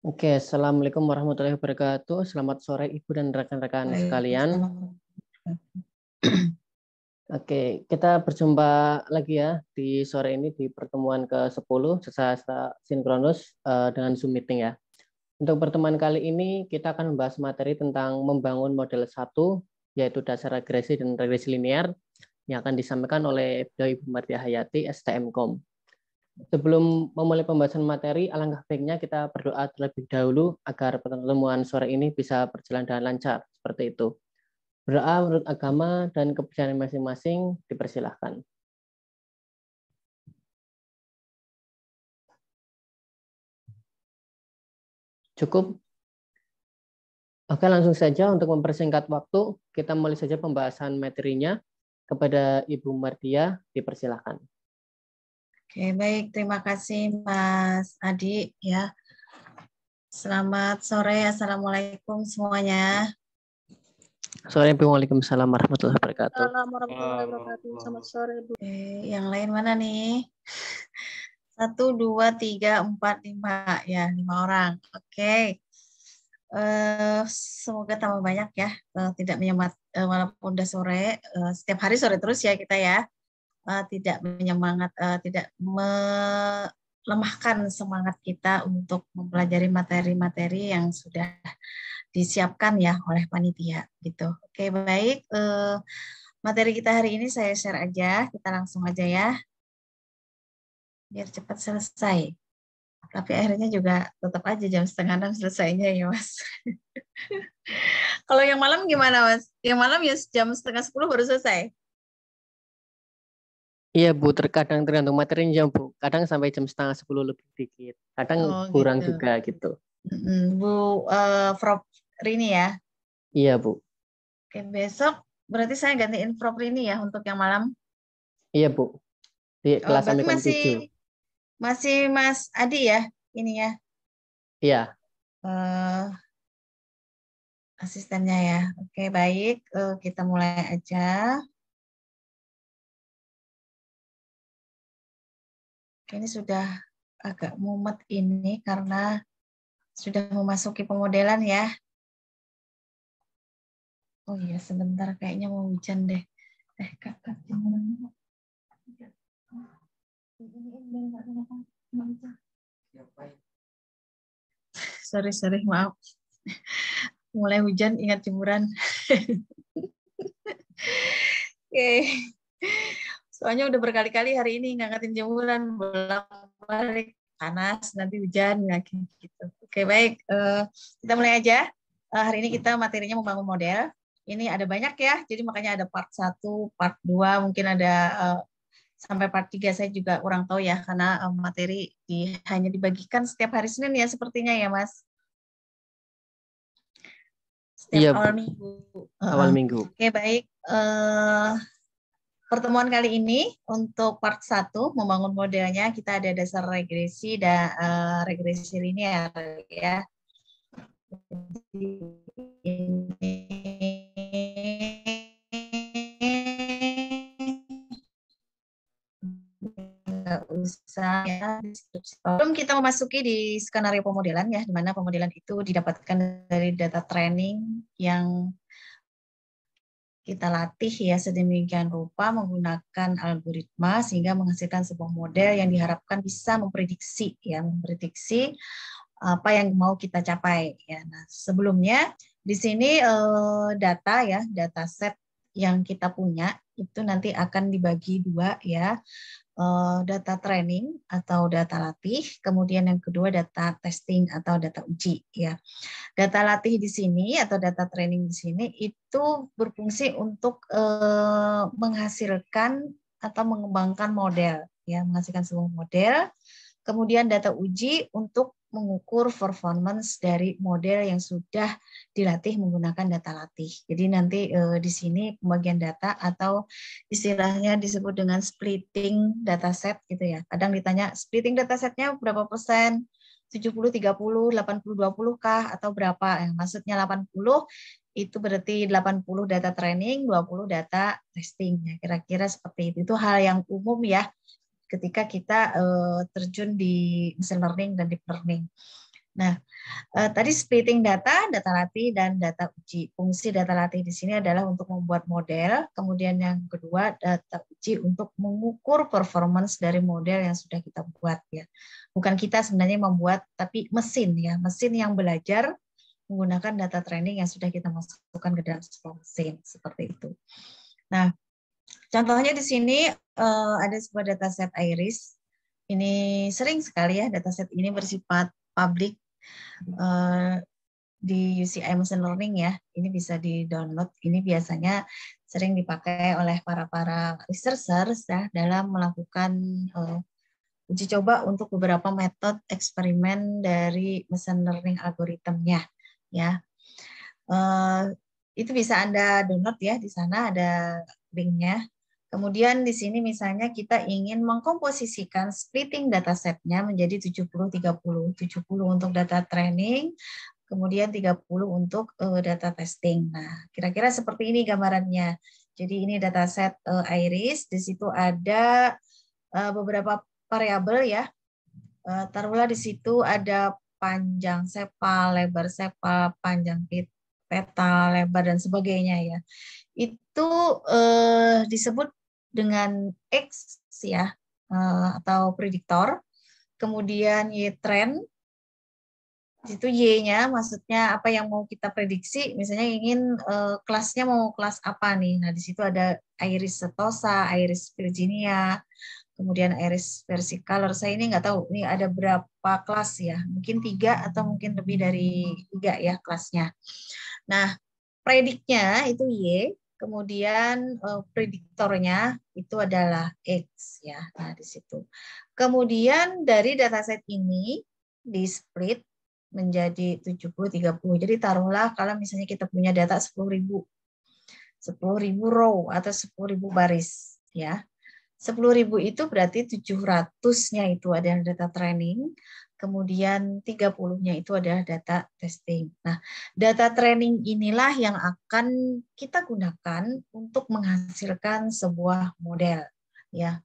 Oke, Assalamualaikum warahmatullahi wabarakatuh. Selamat sore Ibu dan rekan-rekan sekalian. Waalaikumsalam. Oke, kita berjumpa lagi ya di sore ini di pertemuan ke-10 secara sinkronus dengan Zoom meeting ya. Untuk pertemuan kali ini kita akan membahas materi tentang membangun model 1, yaitu dasar regresi dan regresi linear yang akan disampaikan oleh Ibu Martia Hayati, STMKOM. Sebelum memulai pembahasan materi, alangkah baiknya kita berdoa terlebih dahulu agar pertemuan sore ini bisa berjalan dengan lancar. Seperti itu. Berdoa menurut agama dan kepercayaan masing-masing dipersilahkan. Cukup? Oke, langsung saja untuk mempersingkat waktu, kita mulai saja pembahasan materinya. Kepada Ibu Martia, dipersilahkan. Oke, baik. Terima kasih Mas Adi ya. Selamat sore. Assalamualaikum semuanya. Sore, Waalaikumsalam warahmatullahi wabarakatuh. Assalamualaikum warahmatullahi wabarakatuh. Selamat sore, Bu. Oke, yang lain mana nih? 1, 2, 3, 4, 5. Ya, 5 orang. Oke. Semoga tambah banyak ya. Tidak menyemat, walaupun udah sore. Setiap hari sore terus ya kita ya. Tidak menyemangat, tidak melemahkan semangat kita untuk mempelajari materi-materi yang sudah disiapkan ya oleh panitia gitu. Oke, baik. Materi kita hari ini saya share aja, kita langsung aja ya, biar cepat selesai. Tapi akhirnya juga tetap aja jam 5:30 selesainya ya Mas. Kalau yang malam gimana Mas? Yang malam ya jam 9:30 baru selesai? Iya Bu, terkadang tergantung materinya Bu. Kadang sampai jam 9:30 lebih dikit. Kadang kurang Gitu. juga gitu. Bu Prof Rini ya? Iya Bu. Oke, besok berarti saya gantiin Prof Rini ya untuk yang malam? Iya Bu. Di kelas Berarti sampai jam 7. masih Mas Adi ya ini ya? Iya. Asistennya ya. Oke, baik. Kita mulai aja. Ini sudah agak mumet ini karena sudah memasuki pemodelan ya. Oh iya, sebentar kayaknya mau hujan deh. Kakak jemurannya. Sorry, maaf. Mulai hujan ingat jemuran. Oke. Soalnya udah berkali-kali hari ini ngangkatin jemuran, bolak-balik, panas, nanti hujan, lagi gitu. Oke, baik. Kita mulai aja. Hari ini kita materinya membangun model. Ini ada banyak ya, jadi makanya ada part 1, part 2, mungkin ada sampai part 3 saya juga kurang tahu ya, karena materi hanya dibagikan setiap hari Senin ya sepertinya ya, Mas. Setiap Iya, awal Bu. minggu. Awal minggu. Oke, baik. Pertemuan kali ini untuk part 1 membangun modelnya kita ada dasar regresi dan regresi linear ya. Usah ya. Sebelum kita memasuki di skenario pemodelan ya, di mana pemodelan itu didapatkan dari data training yang kita latih ya sedemikian rupa menggunakan algoritma sehingga menghasilkan sebuah model yang diharapkan bisa memprediksi apa yang mau kita capai ya. Nah, sebelumnya di sini data set yang kita punya itu nanti akan dibagi dua ya. Data training atau data latih, kemudian yang kedua data testing atau data uji ya. Data latih di sini atau data training di sini itu berfungsi untuk menghasilkan atau mengembangkan model ya, menghasilkan sebuah model. Kemudian data uji untuk mengukur performance dari model yang sudah dilatih menggunakan data latih. Jadi nanti di sini pembagian data atau istilahnya disebut dengan splitting dataset gitu ya. Kadang ditanya splitting datasetnya berapa persen? 70-30, 80-20 kah atau berapa? Maksudnya 80 itu berarti 80 data training, 20 data testing. Ya, kira-kira seperti itu. Itu hal yang umum ya ketika kita terjun di machine learning dan deep learning. Nah, tadi splitting data latih, dan data uji. Fungsi data latih di sini adalah untuk membuat model, kemudian yang kedua data uji untuk mengukur performance dari model yang sudah kita buat ya. Bukan kita sebenarnya membuat, tapi mesin ya, mesin yang belajar menggunakan data training yang sudah kita masukkan ke dalam sebuah mesin seperti itu. Nah, contohnya di sini ada sebuah dataset IRIS. Ini sering sekali ya dataset ini bersifat publik di UCI Machine Learning ya. Ini bisa di-download. Ini biasanya sering dipakai oleh para researchers ya dalam melakukan uji coba untuk beberapa metode eksperimen dari machine learning algoritemnya ya. Itu bisa Anda download ya, di sana ada linknya. Kemudian di sini misalnya kita ingin mengkomposisikan splitting datasetnya menjadi 70-30. 70 untuk data training, kemudian 30 untuk data testing. Nah, kira-kira seperti ini gambarannya. Jadi ini dataset IRIS, di situ ada beberapa variabel ya. Taruhlah di situ ada panjang sepal, lebar sepal, panjang peta, lebar, dan sebagainya ya. Itu disebut dengan X ya, atau prediktor. Kemudian Y trend, itu Y-nya maksudnya apa yang mau kita prediksi, misalnya ingin kelasnya mau kelas apa nih. Nah, di situ ada Iris setosa, Iris virginia, kemudian Iris versicolor. Saya ini nggak tahu ini ada berapa kelas ya, mungkin 3 atau mungkin lebih dari 3 ya kelasnya. Nah, prediknya itu Y, kemudian prediktornya itu adalah X ya. Nah, di situ. Kemudian dari dataset ini di split menjadi 70-30. Jadi taruhlah kalau misalnya kita punya data 10.000 row atau 10.000 baris ya. 10.000 itu berarti 700-nya itu adalah data training, kemudian 30-nya itu adalah data testing. Nah, data training inilah yang akan kita gunakan untuk menghasilkan sebuah model ya.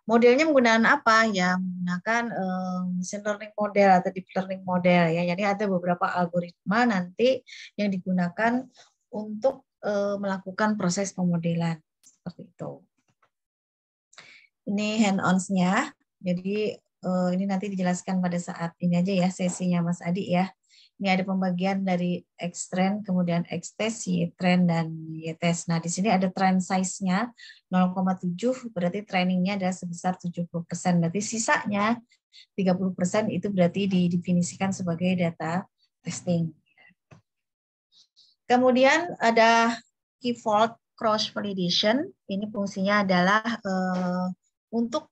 Modelnya menggunakan apa? Ya, menggunakan machine learning model atau deep learning model ya. Jadi ada beberapa algoritma nanti yang digunakan untuk melakukan proses pemodelan seperti itu. Ini hand-ons-nya. Jadi ini nanti dijelaskan pada saat ini aja ya sesinya Mas Adi ya. Ini ada pembagian dari X-trend, kemudian X-test, Y-trend, dan Y-test. Nah, di sini ada trend size-nya 0,7, berarti trainingnya adalah sebesar 70%. Berarti sisanya 30% itu berarti didefinisikan sebagai data testing. Kemudian ada key fault cross validation. Ini fungsinya adalah untuk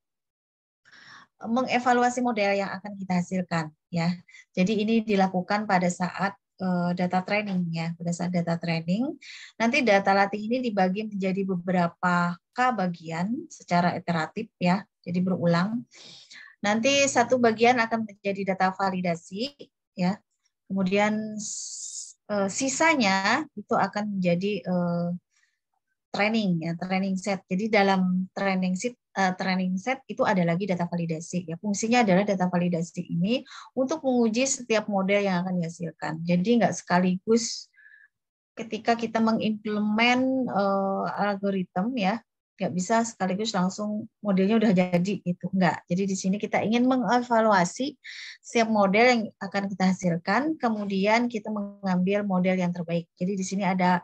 mengevaluasi model yang akan kita hasilkan ya. Jadi ini dilakukan pada saat data training ya. Pada saat data training nanti data latih ini dibagi menjadi beberapa bagian secara iteratif ya. Jadi berulang. Nanti satu bagian akan menjadi data validasi ya. Kemudian sisanya itu akan menjadi training ya, training set. Jadi dalam training set itu ada lagi data validasi ya. Fungsinya adalah data validasi ini untuk menguji setiap model yang akan dihasilkan. Jadi nggak sekaligus ketika kita mengimplement algoritma ya, nggak bisa sekaligus langsung modelnya udah jadi gitu, enggak. Jadi di sini kita ingin mengevaluasi setiap model yang akan kita hasilkan, kemudian kita mengambil model yang terbaik. Jadi di sini ada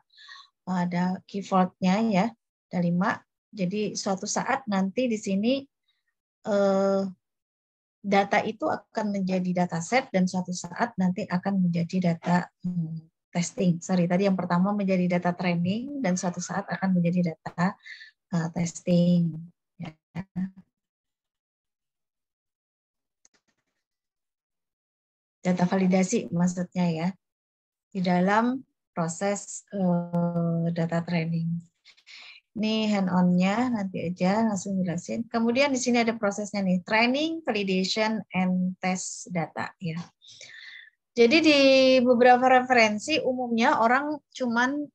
key fault-nya ya, ada 5. Jadi suatu saat nanti di sini data itu akan menjadi dataset dan suatu saat nanti akan menjadi data testing. Sorry, tadi yang pertama menjadi data training dan suatu saat akan menjadi data testing. Ya. Data validasi maksudnya ya, di dalam proses data training. Ini hand-on-nya, nanti aja langsung jelasin. Kemudian di sini ada prosesnya nih, training, validation, and test data. Ya. Jadi di beberapa referensi umumnya orang cuman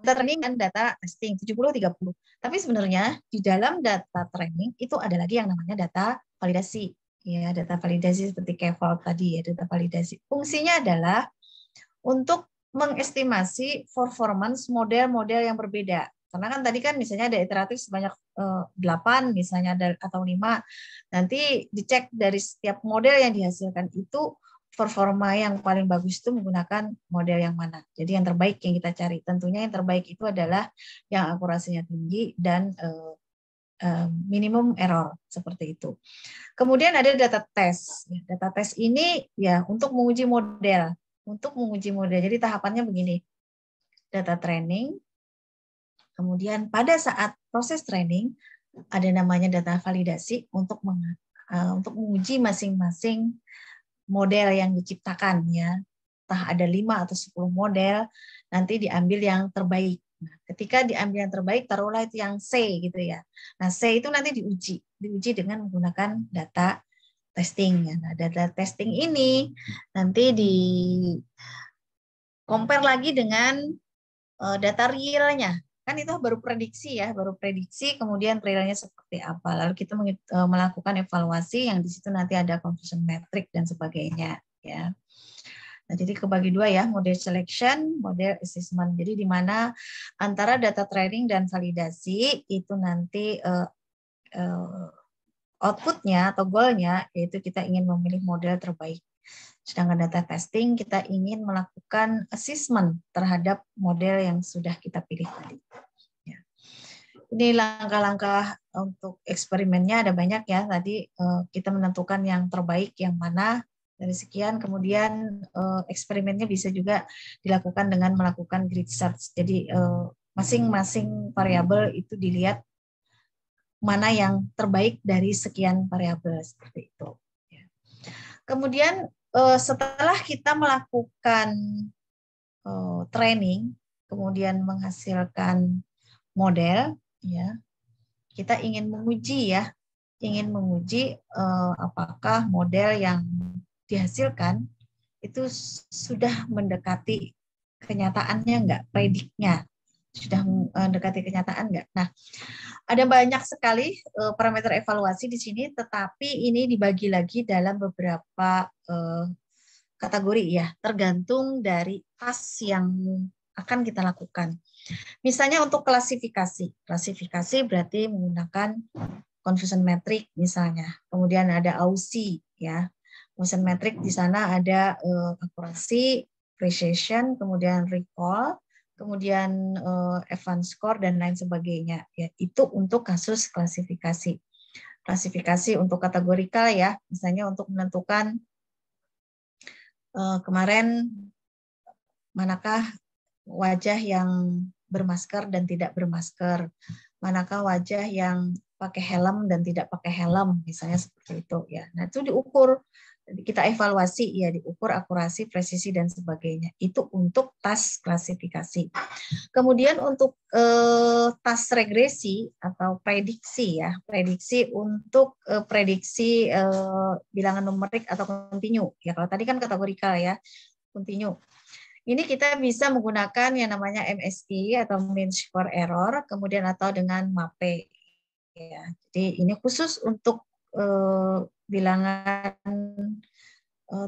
data training dan data testing 70-30. Tapi sebenarnya di dalam data training itu ada lagi yang namanya data validasi. Ya, data validasi seperti Keval tadi ya, data validasi. Fungsinya adalah untuk mengestimasi performance model-model yang berbeda. Karena kan tadi kan misalnya ada iteratif sebanyak 8 misalnya atau 5. Nanti dicek dari setiap model yang dihasilkan itu performa yang paling bagus itu menggunakan model yang mana. Jadi yang terbaik yang kita cari. Tentunya yang terbaik itu adalah yang akurasinya tinggi dan minimum error seperti itu. Kemudian ada data test. Data test ini ya untuk menguji model. Untuk menguji model. Jadi tahapannya begini. Data training. Kemudian pada saat proses training ada namanya data validasi untuk menguji masing-masing model yang diciptakan ya. Entah ada 5 atau 10 model, nanti diambil yang terbaik. Nah, ketika diambil yang terbaik, taruhlah itu yang C gitu ya. Nah, C itu nanti diuji dengan menggunakan data testing. Nah, data testing ini nanti di compare lagi dengan data realnya. Kan itu baru prediksi ya, kemudian realnya seperti apa. Lalu kita melakukan evaluasi yang di situ nanti ada conversion metric dan sebagainya ya. Nah, jadi kebagi dua ya, model selection, model assessment. Jadi di mana antara data training dan validasi itu nanti outputnya atau goalnya yaitu kita ingin memilih model terbaik. Sedangkan data testing kita ingin melakukan assessment terhadap model yang sudah kita pilih tadi. Ya. Ini langkah-langkah untuk eksperimennya ada banyak ya. Tadi kita menentukan yang terbaik yang mana. Dari sekian, kemudian eksperimennya bisa juga dilakukan dengan melakukan grid search. Jadi masing-masing variabel itu dilihat mana yang terbaik dari sekian variabel seperti itu. Kemudian setelah kita melakukan training, kemudian menghasilkan model, ya kita ingin menguji apakah model yang dihasilkan itu sudah mendekati kenyataannya enggak, prediknya sudah mendekati kenyataan enggak. Nah, ada banyak sekali parameter evaluasi di sini, tetapi ini dibagi lagi dalam beberapa kategori ya, tergantung dari task yang akan kita lakukan. Misalnya untuk klasifikasi berarti menggunakan confusion metric misalnya. Kemudian ada AUSI ya. Confusion metric di sana ada akurasi, precision, kemudian recall, kemudian advanced score dan lain sebagainya. Ya, itu untuk kasus klasifikasi. Klasifikasi untuk kategorikal ya, misalnya untuk menentukan kemarin manakah wajah yang bermasker dan tidak bermasker, manakah wajah yang pakai helm dan tidak pakai helm, misalnya seperti itu ya. Nah, itu diukur, kita evaluasi ya, diukur akurasi, presisi dan sebagainya. Itu untuk task klasifikasi. Kemudian untuk task regresi atau prediksi ya, prediksi untuk prediksi bilangan numerik atau kontinu. Ya, kalau tadi kan kategorikal ya, kontinu. Ini kita bisa menggunakan yang namanya MSI atau mean square error, kemudian atau dengan MAPE. Ya, jadi ini khusus untuk bilangan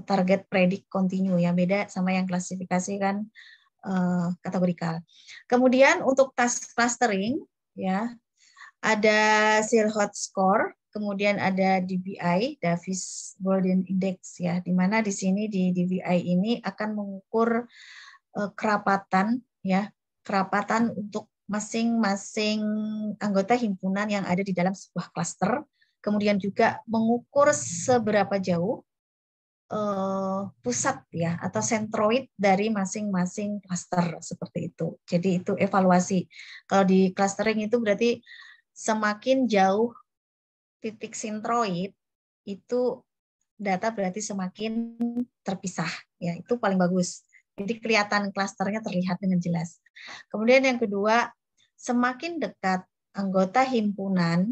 target predik kontinu ya, beda sama yang klasifikasi kan kategorikal. Kemudian untuk task clustering ya, ada Silhouette score, kemudian ada DBI, Davis Boolean Index ya, di mana di sini di DBI ini akan mengukur kerapatan ya, kerapatan untuk masing-masing anggota himpunan yang ada di dalam sebuah klaster, kemudian juga mengukur seberapa jauh pusat ya atau sentroid dari masing-masing klaster seperti itu. Jadi itu evaluasi. Kalau di clustering itu berarti semakin jauh titik sentroid itu data berarti semakin terpisah ya, itu paling bagus. Jadi kelihatan klasternya terlihat dengan jelas. Kemudian yang kedua, semakin dekat anggota himpunan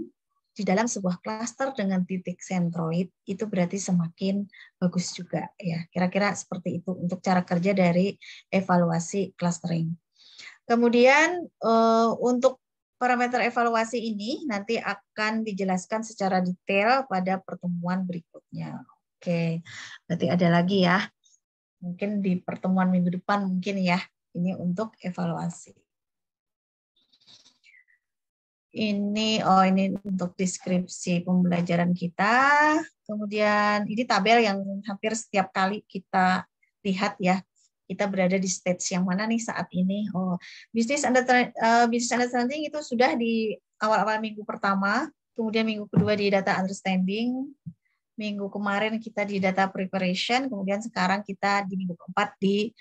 di dalam sebuah klaster dengan titik sentroid itu berarti semakin bagus juga ya. Kira-kira seperti itu untuk cara kerja dari evaluasi clustering. Kemudian untuk parameter evaluasi ini nanti akan dijelaskan secara detail pada pertemuan berikutnya. Oke, berarti ada lagi ya. Mungkin di pertemuan minggu depan mungkin ya. Ini untuk evaluasi. Ini untuk deskripsi pembelajaran kita. Kemudian ini tabel yang hampir setiap kali kita lihat ya. Kita berada di stage yang mana nih saat ini? Business understanding itu sudah di awal-awal minggu pertama, kemudian minggu kedua di data understanding, minggu kemarin kita di data preparation, kemudian sekarang kita di minggu keempat di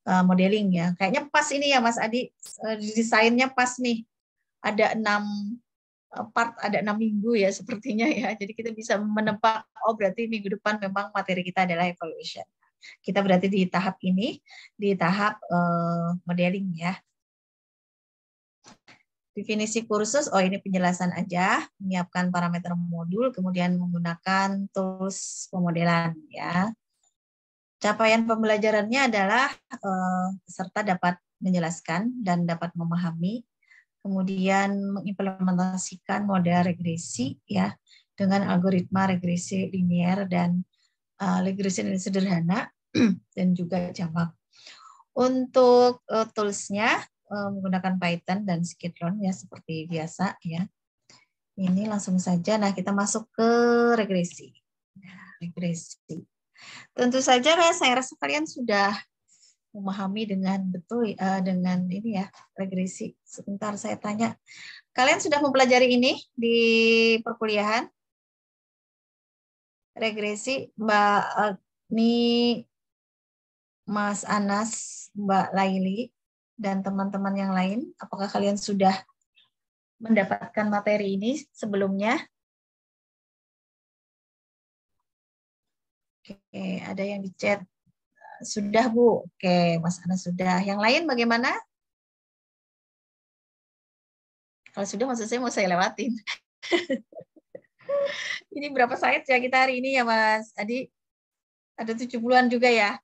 modeling ya. Kayaknya pas ini ya Mas Adi, desainnya pas nih. Ada 6 part, ada 6 minggu ya sepertinya ya. Jadi kita bisa menebak, berarti minggu depan memang materi kita adalah evaluation. Kita berarti di tahap ini, di tahap modeling ya. Definisi kursus, ini penjelasan aja, menyiapkan parameter modul, kemudian menggunakan tools pemodelan ya. Capaian pembelajarannya adalah peserta dapat menjelaskan dan dapat memahami, kemudian mengimplementasikan model regresi ya dengan algoritma regresi linear dan regresi sederhana dan juga jamak. Untuk toolsnya menggunakan Python dan Scikit-learn ya seperti biasa ya. Ini langsung saja. Nah, kita masuk ke regresi. Regresi. Tentu saja saya rasa kalian sudah memahami dengan betul dengan ini ya regresi. Sebentar saya tanya, kalian sudah mempelajari ini di perkuliahan? Regresi, Mbak Agni, Mas Anas, Mbak Laili, dan teman-teman yang lain, apakah kalian sudah mendapatkan materi ini sebelumnya? Oke, ada yang di chat. Sudah, Bu. Oke, Mas Anas sudah. Yang lain bagaimana? Kalau sudah, maksud saya mau saya lewatin. Ini berapa slide ya kita hari ini ya, Mas Adi? Ada 70-an juga ya?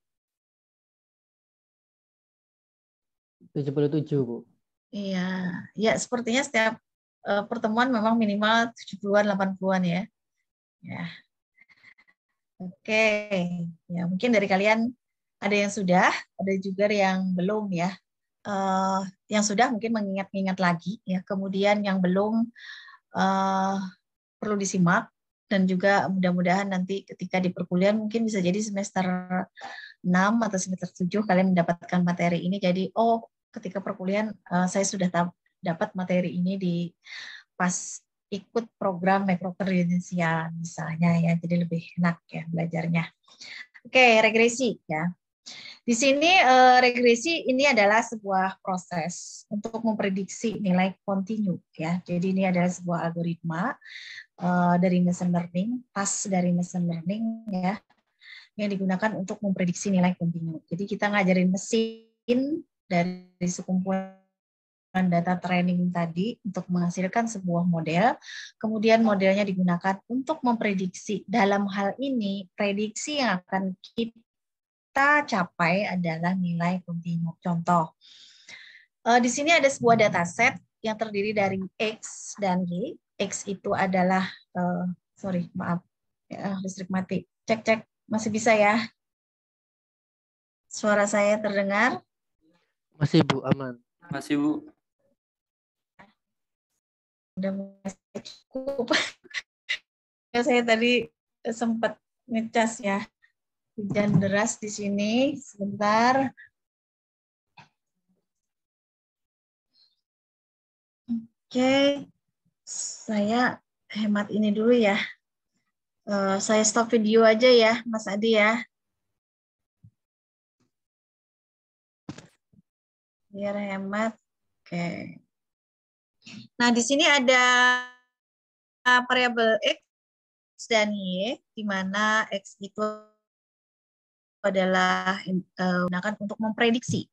77, Bu. Iya, ya sepertinya setiap pertemuan memang minimal 70-an, 80-an ya. Ya. Oke, ya mungkin dari kalian ada yang sudah, ada juga yang belum ya. Yang sudah mungkin mengingat-ingat lagi ya. Kemudian yang belum perlu disimak dan juga mudah-mudahan nanti ketika di perkuliahan mungkin bisa jadi semester 6 atau semester 7 kalian mendapatkan materi ini. Jadi ketika perkuliahan saya sudah dapat materi ini di pas ikut program mikrokredensial misalnya ya, jadi lebih enak ya belajarnya. Oke, regresi ya. Di sini regresi ini adalah sebuah proses untuk memprediksi nilai kontinu ya. Jadi ini adalah sebuah algoritma dari machine learning, dari machine learning ya, yang digunakan untuk memprediksi nilai kontinu. Jadi kita ngajarin mesin dari sekumpulan data training tadi untuk menghasilkan sebuah model, kemudian modelnya digunakan untuk memprediksi. Dalam hal ini, prediksi yang akan kita capai adalah nilai kontinu. Contoh, di sini ada sebuah dataset yang terdiri dari X dan Y. X itu adalah, listrik mati. Cek, masih bisa ya? Suara saya terdengar? Masih, Bu, aman. Masih, Bu. Udah mulai cukup. Saya tadi sempat ngecas ya. Hujan deras di sini. Sebentar. Oke. Saya hemat ini dulu ya. Saya stop video aja ya, Mas Adi ya. Biar hemat. Oke. Nah, di sini ada variabel X dan Y, di mana X itu adalah digunakan untuk memprediksi.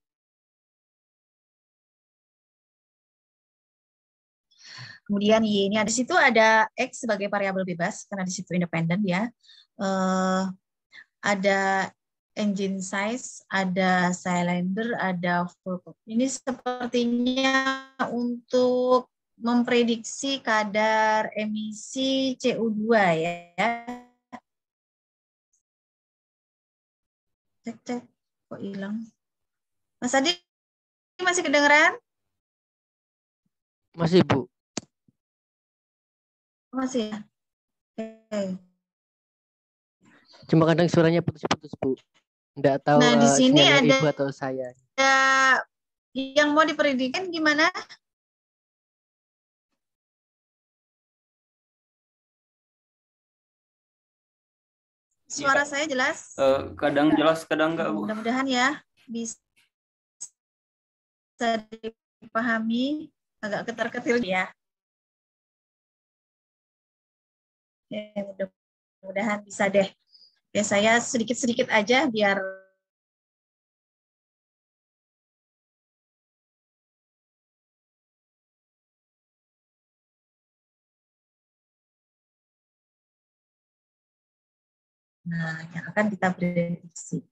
Kemudian Y ini di situ ada X sebagai variabel bebas, karena di situ independen ya. Ada engine size, ada cylinder, ada full. Ini sepertinya untuk memprediksi kadar emisi CO2 ya. Cek, kok hilang? Mas Adi masih kedengeran? Masih, Bu. Masih ya? Oke. Cuma kadang suaranya putus-putus, Bu. Nggak tahu Nah, di sini sinyalnya ada Ibu atau saya. yang mau diprediksikan gimana? Suara saya jelas? Kadang jelas, kadang enggak, Bu. Mudah-mudahan ya bisa dipahami, agak ketar-ketir ya. Oke, mudah-mudahan bisa deh. Ya, saya sedikit-sedikit aja biar yang akan kita prediksi.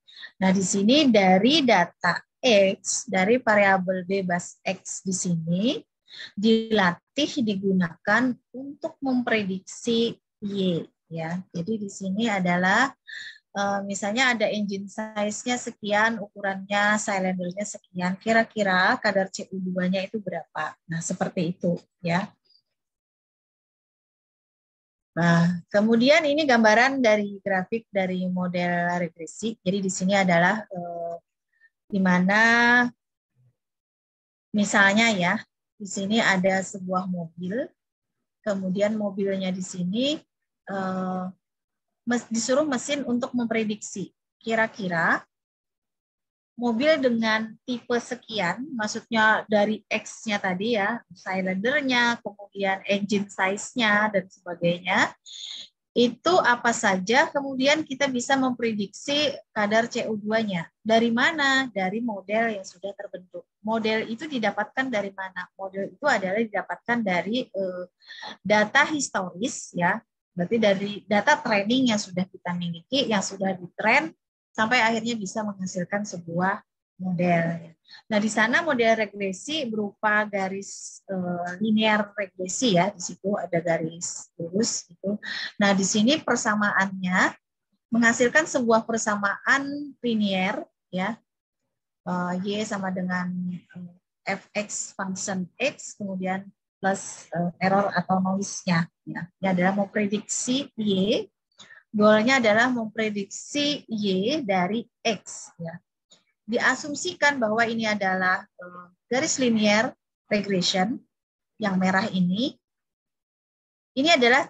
Nah, di sini dari data X, dari variabel bebas X di sini, dilatih digunakan untuk memprediksi Y. Ya. Jadi di sini adalah, misalnya ada engine size-nya sekian, ukurannya, silindernya sekian, kira-kira kadar CO2-nya itu berapa. Nah, seperti itu. Ya. Nah, kemudian ini gambaran dari grafik dari model regresi. Jadi di sini adalah di mana misalnya ya, di sini ada sebuah mobil, kemudian mobilnya di sini disuruh mesin untuk memprediksi kira-kira mobil dengan tipe sekian, maksudnya dari X-nya tadi ya, silindernya, kemudian engine size-nya, dan sebagainya, itu apa saja, kemudian kita bisa memprediksi kadar CO2-nya. Dari mana? Dari model yang sudah terbentuk. Model itu didapatkan dari mana? Model itu adalah didapatkan dari data historis, ya, berarti dari data training yang sudah kita miliki, yang sudah ditren, sampai akhirnya bisa menghasilkan sebuah model. Nah, di sana model regresi berupa garis linear regresi ya, di situ ada garis lurus gitu. Nah, di sini persamaannya menghasilkan sebuah persamaan linear ya. Y sama dengan fx function x kemudian plus error atau noise-nya ya. Ini adalah memprediksi Y. Goalnya adalah memprediksi Y dari X. Ya. Diasumsikan bahwa ini adalah garis linear regression, yang merah ini. Ini adalah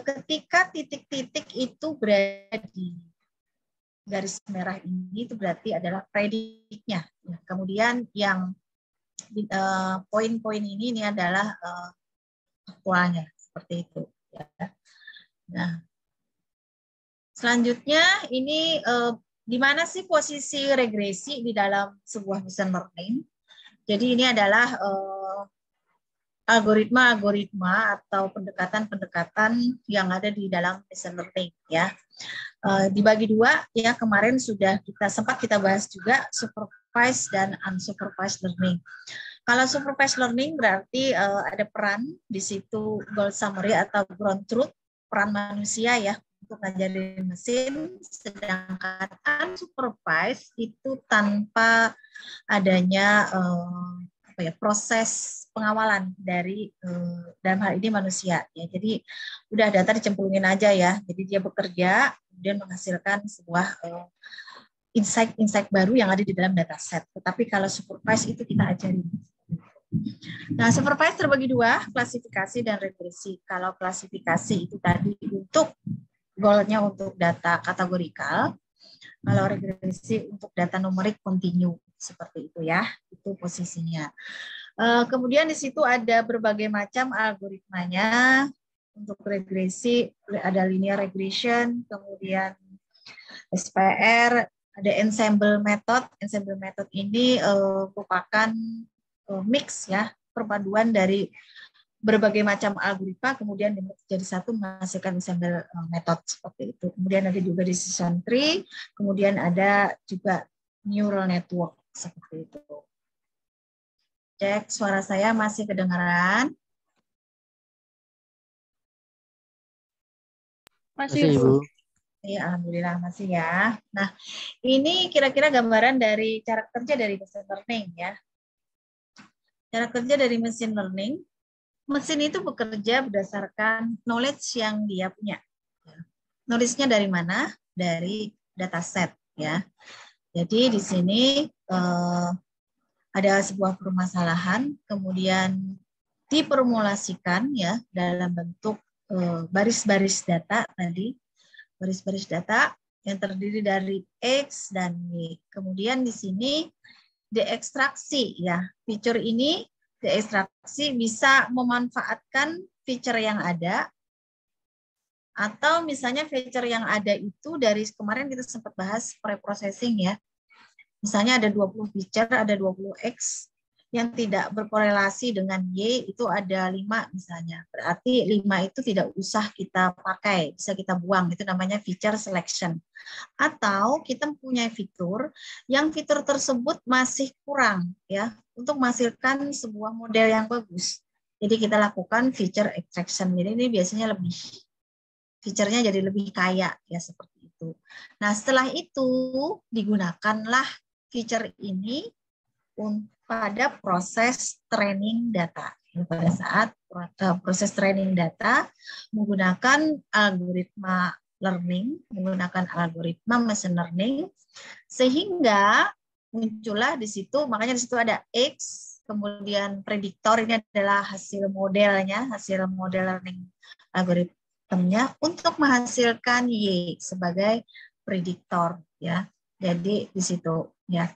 ketika titik-titik itu berada di garis merah ini, itu berarti adalah prediknya. Ya. Kemudian yang poin-poin ini adalah aktualnya, seperti itu. Ya. Nah, selanjutnya ini di mana sih posisi regresi di dalam sebuah machine learning? Jadi ini adalah algoritma-algoritma atau pendekatan-pendekatan yang ada di dalam machine learning ya. Dibagi dua ya, kemarin sudah sempat kita bahas juga supervised dan unsupervised learning. Kalau supervised learning berarti ada peran di situ, goal summary atau ground truth, peran manusia ya untuk ngajarin mesin, sedangkan unsupervised itu tanpa adanya proses pengawalan dari dalam hal ini manusia ya. Jadi udah data dicemplungin aja ya. Jadi dia bekerja kemudian menghasilkan sebuah insight baru yang ada di dalam dataset. Tetapi kalau supervised itu kita ajarin. Nah, supervised terbagi dua, klasifikasi dan regresi. Kalau klasifikasi itu tadi untuk goalnya untuk data kategorikal, kalau regresi untuk data numerik kontinu, seperti itu ya, itu posisinya. Kemudian di situ ada berbagai macam algoritmanya. Untuk regresi ada linear regression, kemudian SPR, ada ensemble method. Ensemble method ini merupakan mix ya, perpaduan dari berbagai macam algoritma kemudian jadi satu menghasilkan ensemble method seperti itu. Kemudian ada juga decision tree, kemudian ada juga neural network seperti itu. Cek suara saya masih kedengaran? Masih, Masih, Bu. Ibu. Ya, alhamdulillah masih ya. Nah, ini kira-kira gambaran dari cara kerja dari machine learning ya. Cara kerja dari machine learning, mesin itu bekerja berdasarkan knowledge yang dia punya. Knowledge-nya dari mana? Dari dataset ya. Jadi di sini ada sebuah permasalahan, kemudian diformulasikan ya dalam bentuk baris-baris data tadi, baris-baris data yang terdiri dari X dan Y. Kemudian di sini diekstraksi ya, feature ini diekstraksi bisa memanfaatkan feature yang ada, atau misalnya feature yang ada itu dari kemarin kita sempat bahas pre-processing ya. Misalnya ada 20 feature, ada 20 X yang tidak berkorelasi dengan Y, itu ada 5 misalnya. Berarti 5 itu tidak usah kita pakai, bisa kita buang. Itu namanya feature selection. Atau kita punya fitur yang fitur tersebut masih kurang ya untuk menghasilkan sebuah model yang bagus. Jadi kita lakukan feature extraction. Jadi ini biasanya lebih fiturnya jadi lebih kaya ya seperti itu. Nah, setelah itu digunakanlah feature ini pada proses training data. Pada saat proses training data menggunakan algoritma learning, menggunakan algoritma machine learning, sehingga muncullah di situ, makanya di situ ada X, kemudian prediktor, ini adalah hasil modelnya, hasil model learning algoritmnya untuk menghasilkan Y sebagai prediktor ya. Jadi di situ ya.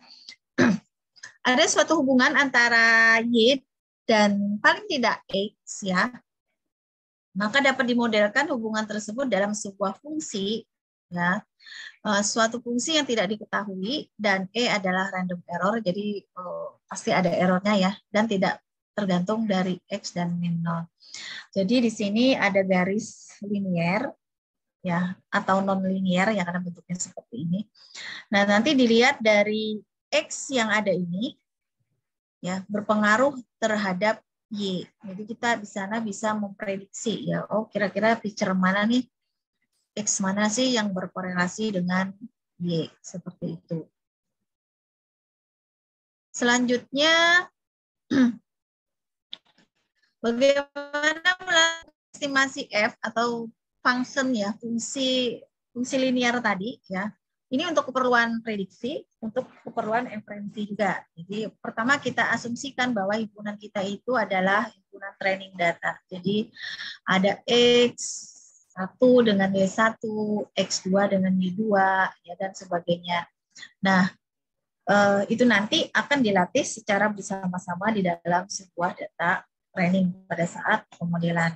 Ada suatu hubungan antara Y dan paling tidak X ya. Maka dapat dimodelkan hubungan tersebut dalam sebuah fungsi ya. Suatu fungsi yang tidak diketahui dan E adalah random error, jadi pasti ada errornya ya, dan tidak tergantung dari X dan min 0. Jadi di sini ada garis linier ya atau non linier yang akan bentuknya seperti ini. Nah, nanti dilihat dari X yang ada ini ya berpengaruh terhadap Y. Jadi kita di sana bisa memprediksi ya, oh kira-kira feature mana nih, X mana sih yang berkorelasi dengan Y, seperti itu. Selanjutnya bagaimana melakukan estimasi F atau function ya, fungsi linear tadi ya. Ini untuk keperluan prediksi, untuk keperluan inferensi juga. Jadi pertama kita asumsikan bahwa himpunan kita itu adalah himpunan training data. Jadi ada X1 dengan Y1, X2 dengan Y2, ya, dan sebagainya. Nah, itu nanti akan dilatih secara bersama-sama di dalam sebuah data training pada saat pemodelan.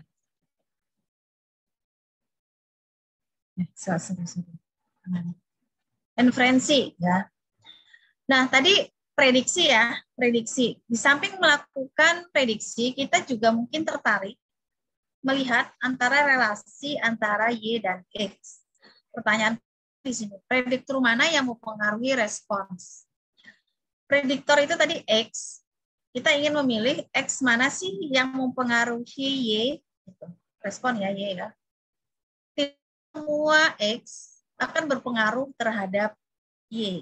Inferensi ya. Nah, tadi prediksi ya, prediksi. Di samping melakukan prediksi, kita juga mungkin tertarik melihat antara relasi antara Y dan X. Pertanyaan di sini, prediktor mana yang mempengaruhi respons? Prediktor itu tadi X. Kita ingin memilih X mana sih yang mempengaruhi Y? Respon ya, Y ya. Semua X akan berpengaruh terhadap Y.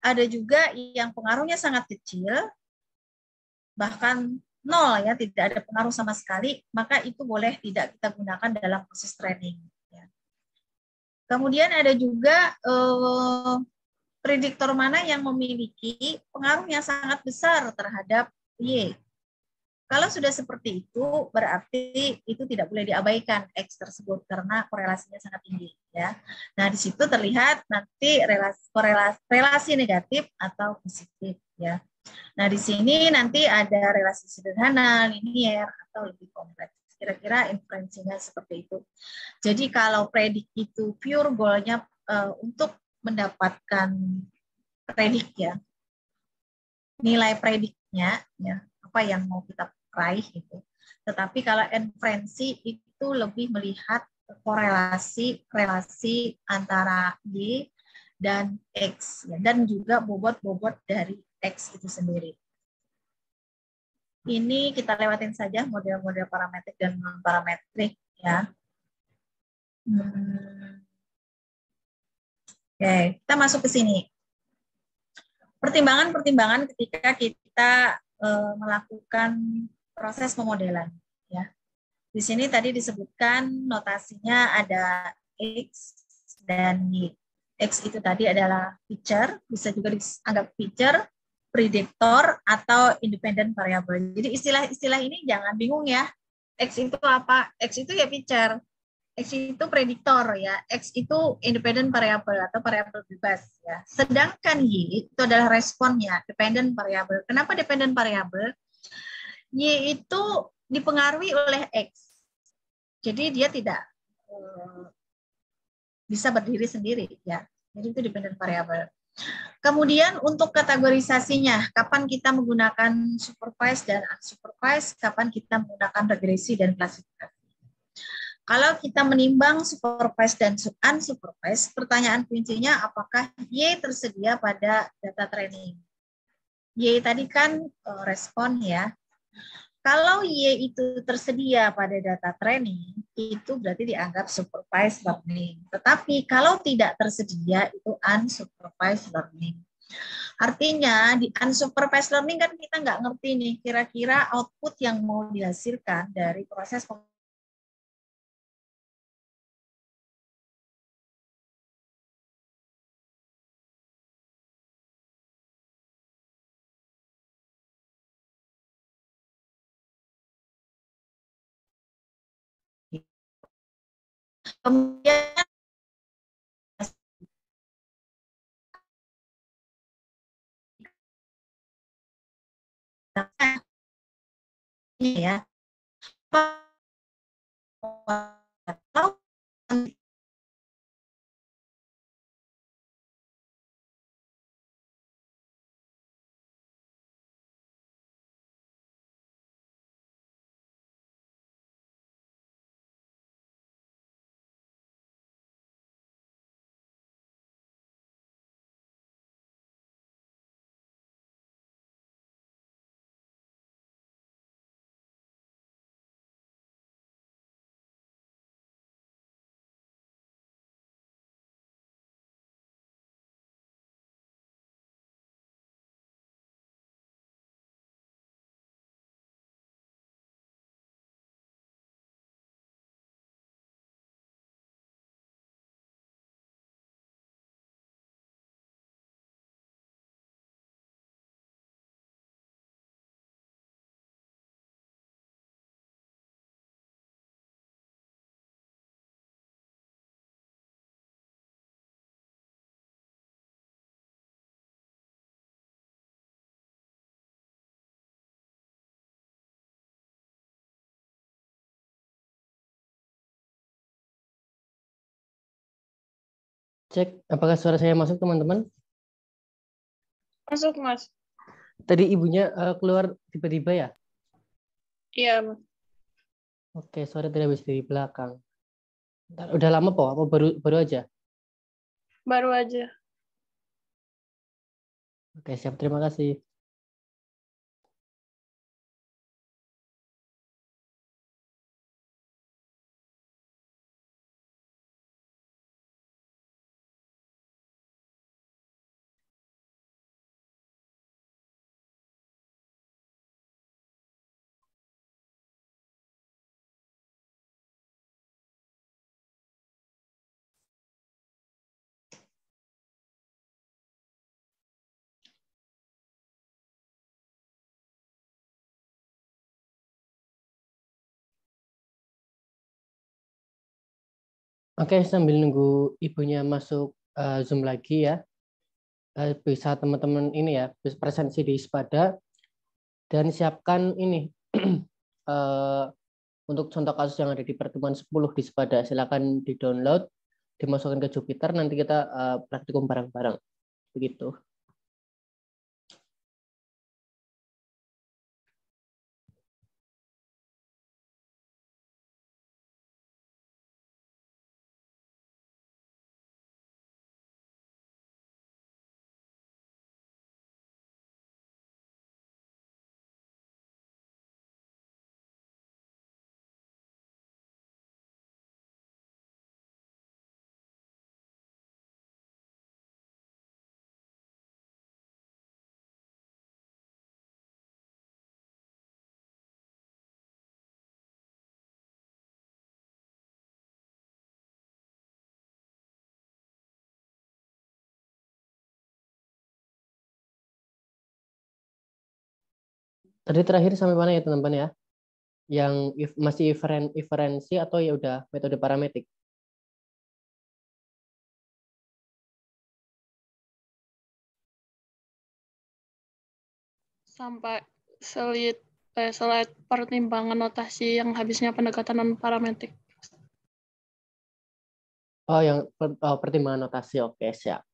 Ada juga yang pengaruhnya sangat kecil, bahkan 0 ya, tidak ada pengaruh sama sekali, maka itu boleh tidak kita gunakan dalam proses training. Ya. Kemudian ada juga prediktor mana yang memiliki pengaruh yang sangat besar terhadap Y. Kalau sudah seperti itu, berarti itu tidak boleh diabaikan X tersebut karena korelasinya sangat tinggi. Ya. Nah, di situ terlihat nanti relasi negatif atau positif. Ya. Nah, di sini nanti ada relasi sederhana, linier, atau lebih kompleks. Kira-kira inferensinya seperti itu. Jadi kalau predik itu pure goal-nya untuk mendapatkan predik ya, nilai prediknya, ya, apa yang mau kita raih gitu. Tetapi kalau inferensi itu lebih melihat korelasi relasi antara Y dan X ya, dan juga bobot-bobot dari X itu sendiri. Ini kita lewatin saja model-model parametrik dan non parametrik ya. Oke, kita masuk ke sini. Pertimbangan-pertimbangan ketika kita melakukan proses pemodelan. Ya. Di sini tadi disebutkan notasinya ada X dan Y. X itu tadi adalah feature, bisa juga dianggap feature, predictor, atau independent variable. Jadi istilah-istilah ini jangan bingung ya. X itu apa? X itu ya feature. X itu prediktor ya, X itu independent variable atau variabel bebas ya. Sedangkan Y itu adalah responnya, dependent variable. Kenapa dependent variable? Y itu dipengaruhi oleh X. Jadi dia tidak bisa berdiri sendiri ya. Jadi itu dependent variable. Kemudian untuk kategorisasinya, kapan kita menggunakan supervised dan unsupervised, kapan kita menggunakan regresi dan klasifikasi. Kalau kita menimbang supervised dan unsupervised, pertanyaan kuncinya apakah Y tersedia pada data training? Y tadi kan respon ya. Kalau Y itu tersedia pada data training, itu berarti dianggap supervised learning. Tetapi kalau tidak tersedia, itu unsupervised learning. Artinya di unsupervised learning kan kita nggak ngerti nih kira-kira output yang mau dihasilkan dari proses kemudian ya kalau Cek, apakah suara saya masuk teman-teman? Masuk, Mas. Tadi ibunya keluar tiba-tiba ya? Iya, Mas. Oke, suara tidak bisa di belakang. Udah lama po? Apa baru aja? Baru aja. Oke, siap. Terima kasih. Oke, sambil nunggu ibunya masuk Zoom lagi ya. Bisa teman-teman ini ya, bisa presensi di Ispada dan siapkan ini eh, untuk contoh kasus yang ada di pertemuan 10 di Ispada. Silakan di-download, dimasukkan ke Jupyter, nanti kita praktikum bareng-bareng. Begitu. Tadi terakhir sampai mana ya teman-teman ya? Yang masih inferensi atau ya udah metode parametrik? Sampai slide pertimbangan notasi yang habisnya pendekatan non parametrik. Oh, yang pertimbangan notasi. Oke, siap.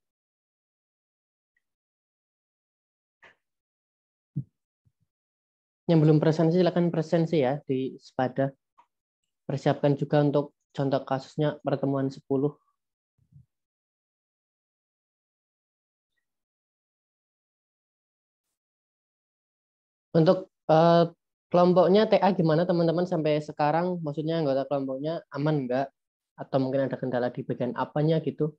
Yang belum presensi, silakan presensi ya di Spada. Persiapkan juga untuk contoh kasusnya pertemuan 10. Untuk kelompoknya TA gimana teman-teman sampai sekarang? Maksudnya anggota kelompoknya aman enggak? Atau mungkin ada kendala di bagian apanya gitu?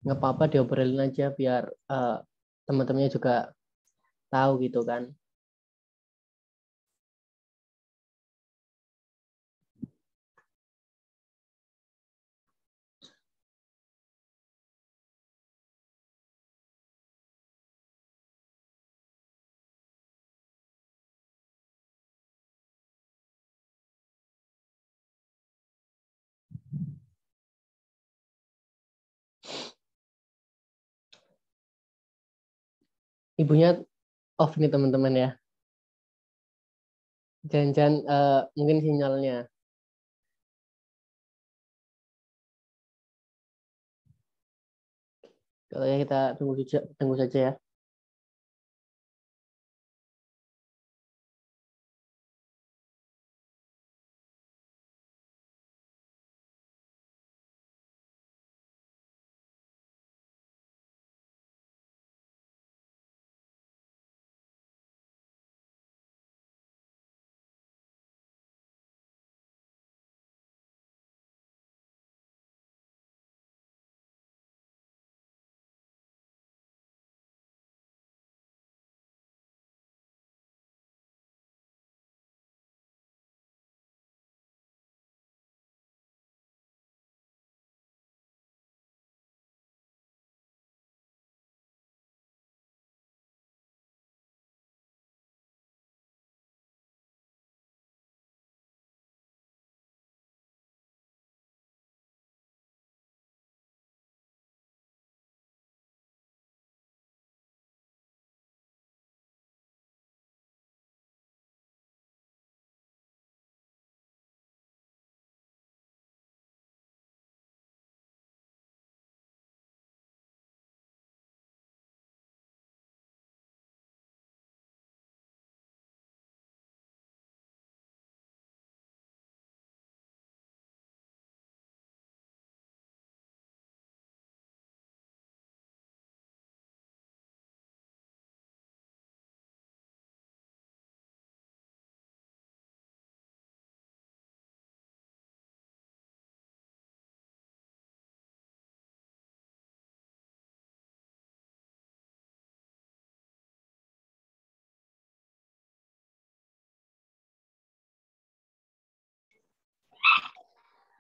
Nggak apa-apa diobrolin aja biar teman-temannya juga tahu gitu kan. Ibunya off nih teman-teman ya. Jangan-jangan mungkin sinyalnya. Kalau ya kita tunggu saja ya.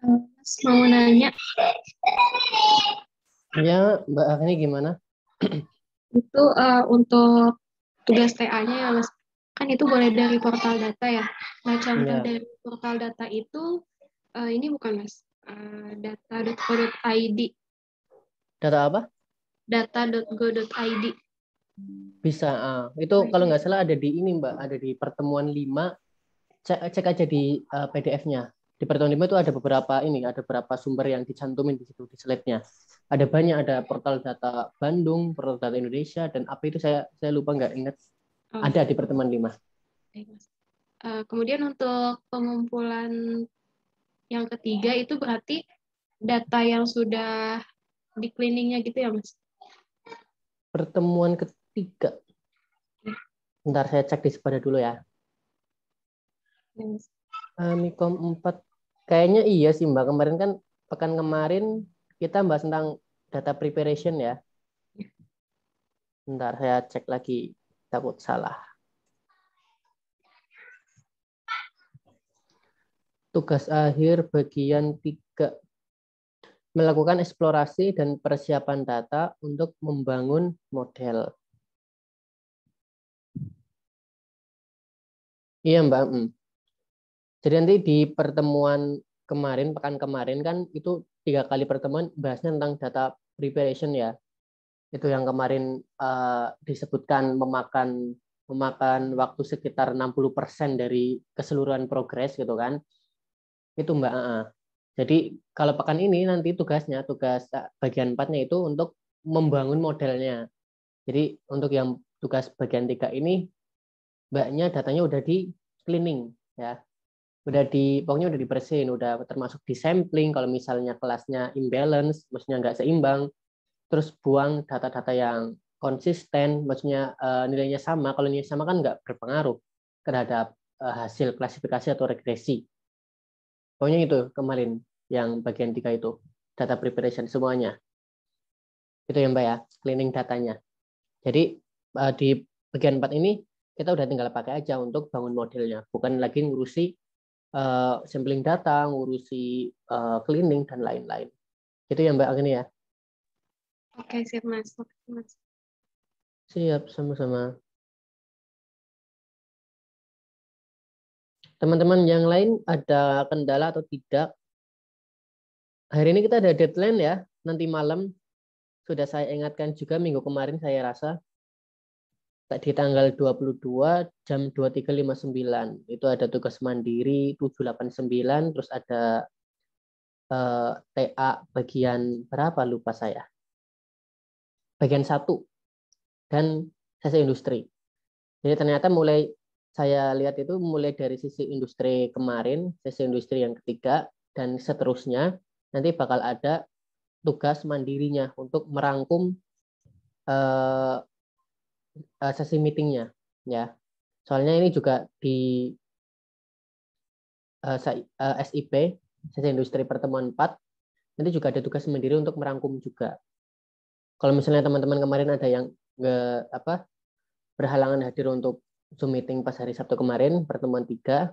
Mas mau nanya, Ya, Mbak Agni gimana? itu untuk tugas TA-nya ya Mas, kan itu boleh dari portal data ya. Nah contoh Ya, dari portal data itu ini bukan Mas, data.go.id, data apa? data.go.id. Bisa. Itu Nah kalau itu nggak salah ada di ini Mbak, ada di pertemuan 5. Cek aja di PDF-nya. Di pertemuan 5 itu ada beberapa sumber yang dicantumin di situ di slide-nya. Ada banyak, ada portal data Bandung, portal data Indonesia, dan apa itu saya lupa nggak ingat. Ada di pertemuan 5. baik, Mas. Kemudian untuk pengumpulan yang ketiga itu berarti data yang sudah di cleaningnya gitu ya Mas? Pertemuan ketiga. Bentar saya cek di Spada dulu ya. Ya, Mas. Mikom 4. Kayaknya iya sih Mbak. Kemarin kan pekan kemarin kita bahas tentang data preparation ya. Bentar saya cek lagi. Takut salah. Tugas akhir bagian 3. Melakukan eksplorasi dan persiapan data untuk membangun model. Iya Mbak. Jadi nanti di pertemuan kemarin, pekan kemarin kan itu 3 kali pertemuan bahasnya tentang data preparation ya. Itu yang kemarin disebutkan memakan memakan waktu sekitar 60% dari keseluruhan progres gitu kan. Itu Mbak. Jadi kalau pekan ini nanti tugas bagian 4-nya itu untuk membangun modelnya. Jadi untuk yang tugas bagian 3 ini Mbaknya datanya udah di cleaning ya. Pokoknya udah dibersihin, udah termasuk di sampling kalau misalnya kelasnya imbalance, maksudnya nggak seimbang, terus buang data-data yang konsisten, maksudnya nilainya sama. Kalau nilainya sama kan nggak berpengaruh terhadap hasil klasifikasi atau regresi. Pokoknya itu kemarin yang bagian 3 itu, data preparation semuanya. Itu ya Mbak ya, cleaning datanya. Jadi di bagian 4 ini kita udah tinggal pakai aja untuk bangun modelnya, bukan lagi ngurusi sampling data, ngurusi cleaning dan lain-lain. Itu ya Mbak Agni ya. Oke, siap Mas. Oke, Mas. Siap, sama-sama. Teman-teman yang lain ada kendala atau tidak? Hari ini kita ada deadline ya, nanti malam. Sudah saya ingatkan juga minggu kemarin saya rasa. Di tanggal 22 jam 23.59. Itu ada tugas mandiri 789, terus ada TA bagian berapa lupa saya. Bagian 1 dan sesi industri. Jadi ternyata saya lihat itu mulai dari sisi industri kemarin, sesi industri yang ketiga, dan seterusnya, nanti bakal ada tugas mandirinya untuk merangkum sesi meetingnya. Ya. Soalnya ini juga di SIP, sesi industri pertemuan 4, nanti juga ada tugas mandiri untuk merangkum juga. Kalau misalnya teman-teman kemarin ada yang berhalangan hadir untuk Zoom meeting pas hari Sabtu kemarin, pertemuan 3,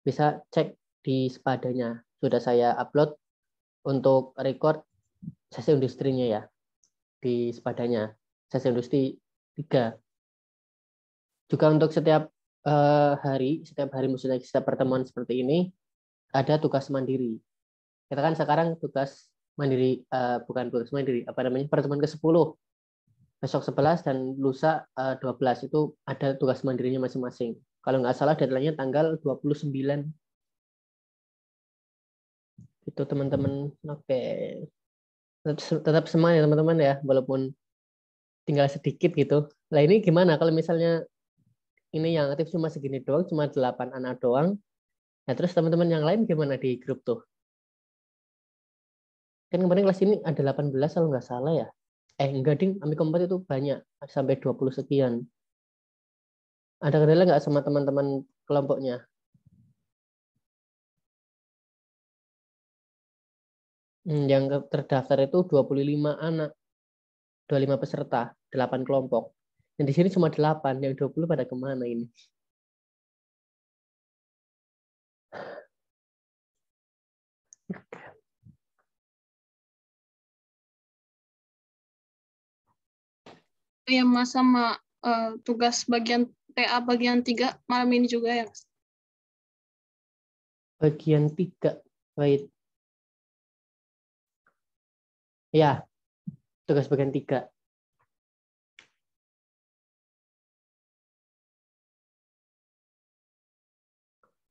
bisa cek di spadanya. Sudah saya upload untuk record sesi industrinya ya, di spadanya. Sesi industri 3. Juga untuk setiap hari maksudnya setiap pertemuan seperti ini, ada tugas mandiri. Kita kan sekarang tugas mandiri, bukan tugas mandiri, pertemuan ke-10. Besok 11 dan lusa 12 itu ada tugas mandirinya masing-masing. Kalau nggak salah deadline-nya tanggal 29. Itu teman-teman. Oke. Tetap semangat ya teman-teman ya, walaupun tinggal sedikit gitu. Nah ini gimana kalau misalnya ini yang aktif cuma segini doang, cuma 8 anak doang. Nah terus teman-teman yang lain gimana di grup tuh? Kan kemarin kelas ini ada 18 kalau nggak salah ya. Enggak ding, Amikom 4 itu banyak, sampai 20 sekian. Ada kendala nggak sama teman-teman kelompoknya? Yang terdaftar itu 25 anak, 25 peserta, 8 kelompok. Dan di sini cuma 8, yang 20 pada kemana ini? Ya Mas, sama tugas bagian TA bagian 3 malam ini juga ya Mas. Bagian 3, wait. Ya, tugas bagian 3.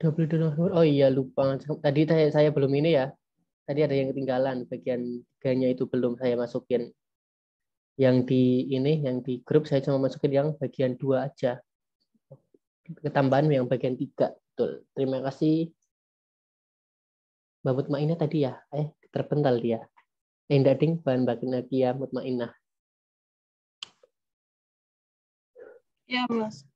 Oh iya, lupa. Tadi saya belum ini ya. Tadi ada yang ketinggalan. Bagian 3-nya itu belum saya masukin. Yang di grup saya cuma masukin yang bagian 2 aja. Ketambahan yang bagian 3. Betul. Terima kasih Mbak Mutmainah tadi ya. Terpental dia. Enggak ding, bahan baku Nakia Mutmainah. Ya Mas.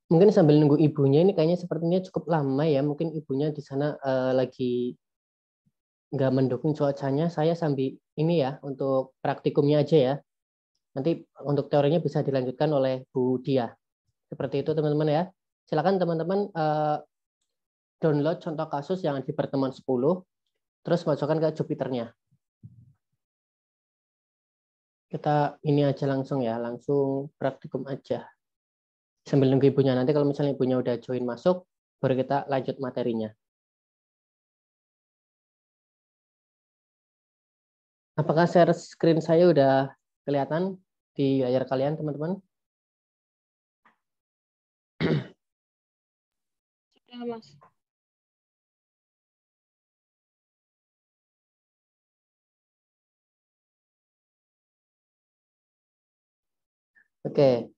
Mungkin sambil nunggu ibunya ini kayaknya sepertinya cukup lama ya. Mungkin ibunya di sana lagi nggak mendukung cuacanya. Saya sambil ini ya untuk praktikumnya aja ya. Nanti untuk teorinya bisa dilanjutkan oleh Bu Dia. Seperti itu teman-teman ya. Silakan teman-teman download contoh kasus yang di pertemuan 10, terus masukkan ke Jupyternya. Kita ini aja langsung ya, langsung praktikum aja. Sambil nunggu ibunya, nanti kalau misalnya ibunya udah join masuk, baru kita lanjut materinya. Apakah share screen saya udah kelihatan di layar kalian, teman-teman? Sudah, Mas. Oke.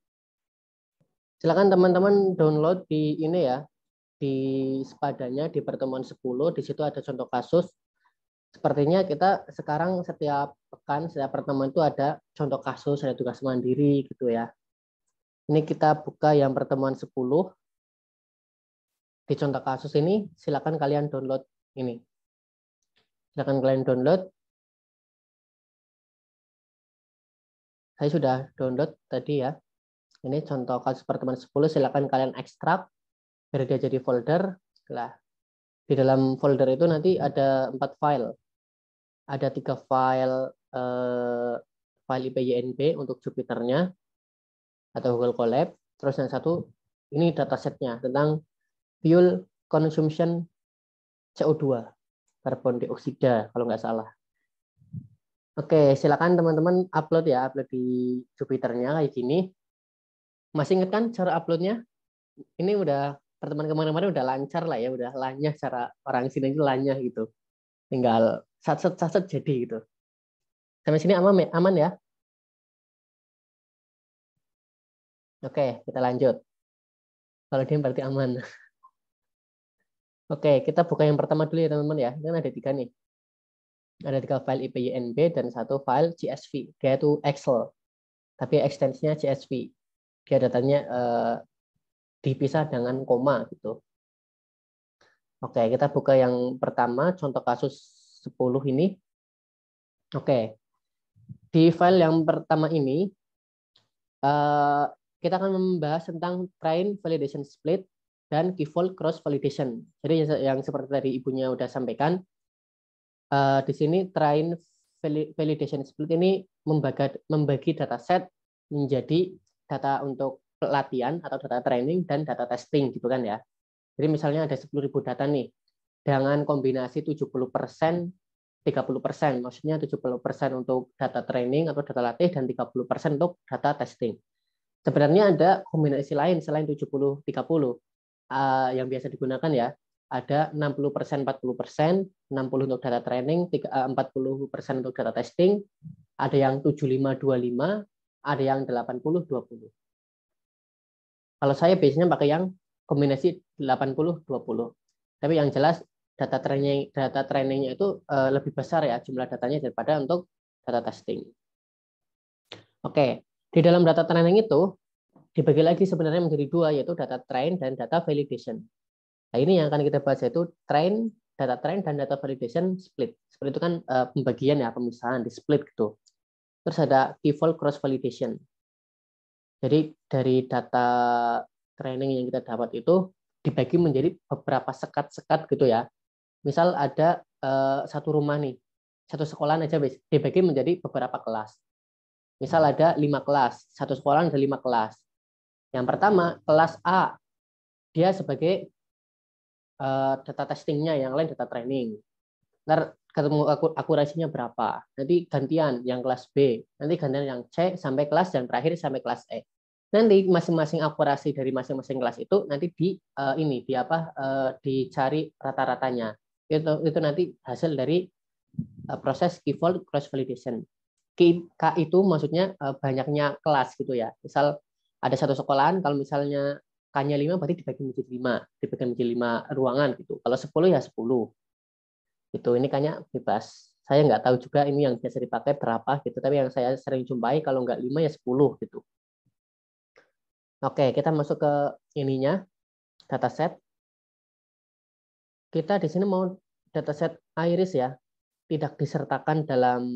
Silakan teman-teman download di ini ya, di sepadanya di pertemuan 10, di situ ada contoh kasus. Sepertinya kita sekarang setiap pekan, setiap pertemuan itu ada contoh kasus, ada tugas mandiri gitu ya. Ini kita buka yang pertemuan 10. Di contoh kasus ini, silakan kalian download ini. Silakan kalian download. Saya sudah download tadi ya. Ini contoh kasus pertemuan 10, silakan kalian ekstrak biar dia jadi folder. Setelah di dalam folder itu nanti ada 4 file. Ada 3 file file IPYNB untuk Jupyternya atau Google Colab. Terus yang satu ini datasetnya tentang fuel consumption CO2, karbon dioksida kalau nggak salah. Oke, silakan teman-teman upload ya, upload di Jupyternya kayak gini. Masih ingat kan cara uploadnya? Ini udah pertemuan kemarin-kemarin udah lancar lah ya, udah lanyah cara orang sini itu lanyah gitu. Tinggal sat-set jadi gitu. Sampai sini aman ya? Oke, kita lanjut. Kalau dia berarti aman. Oke, kita buka yang pertama dulu ya teman-teman ya. Kan ada 3 nih. Ada 3 file IPYNB dan 1 file CSV. Dia itu Excel, tapi ekstensinya CSV. Dia datanya dipisah dengan koma gitu. Oke, kita buka yang pertama, contoh kasus 10 ini. Oke, di file yang pertama ini, kita akan membahas tentang train validation split dan key-fold cross validation. Jadi yang seperti tadi ibunya udah sampaikan, di sini train validation split ini membagi dataset menjadi data untuk pelatihan atau data training dan data testing gitu kan ya. Jadi misalnya ada 10.000 data nih, dengan kombinasi 70%, 30%, maksudnya 70% untuk data training atau data latih dan 30% untuk data testing. Sebenarnya ada kombinasi lain selain 70-30 yang biasa digunakan ya. Ada 60%, 40%, 60 untuk data training, 40% untuk data testing, ada yang 75-25, ada yang 80-20. Kalau saya biasanya pakai yang kombinasi 80-20. Tapi yang jelas data trainingnya itu lebih besar ya jumlah datanya daripada untuk data testing. Oke, di dalam data training itu dibagi lagi sebenarnya menjadi 2, yaitu data train dan data validation. Nah ini yang akan kita bahas, yaitu data train dan data validation split. Seperti itu kan pembagian ya, pemisahan di split gitu. Terus ada key-fold cross validation. Jadi dari data training yang kita dapat itu dibagi menjadi beberapa sekat-sekat gitu ya. Misal ada satu rumah nih, satu sekolahan aja dibagi menjadi beberapa kelas. Misal ada 5 kelas, satu sekolahan ada 5 kelas. Yang pertama, kelas A, dia sebagai data testingnya, yang lain data training. Ntar ketemu akurasinya berapa. Nanti gantian yang kelas B, nanti gantian yang C sampai kelas, dan terakhir sampai kelas E. Nanti masing-masing akurasi dari masing-masing kelas itu nanti dicari rata-ratanya. Itu nanti hasil dari proses key-fold cross validation. K itu maksudnya banyaknya kelas gitu ya. Misal ada satu sekolahan, kalau misalnya K-nya 5 berarti dibagi menjadi 5, dibagi menjadi 5 ruangan gitu. Kalau 10 ya 10. Gitu. Ini K-nya bebas. Saya nggak tahu juga ini yang biasa dipakai berapa gitu, tapi yang saya sering jumpai kalau nggak 5 ya 10 gitu. Oke, kita masuk ke ininya, dataset. Kita di sini mau dataset iris ya, tidak disertakan dalam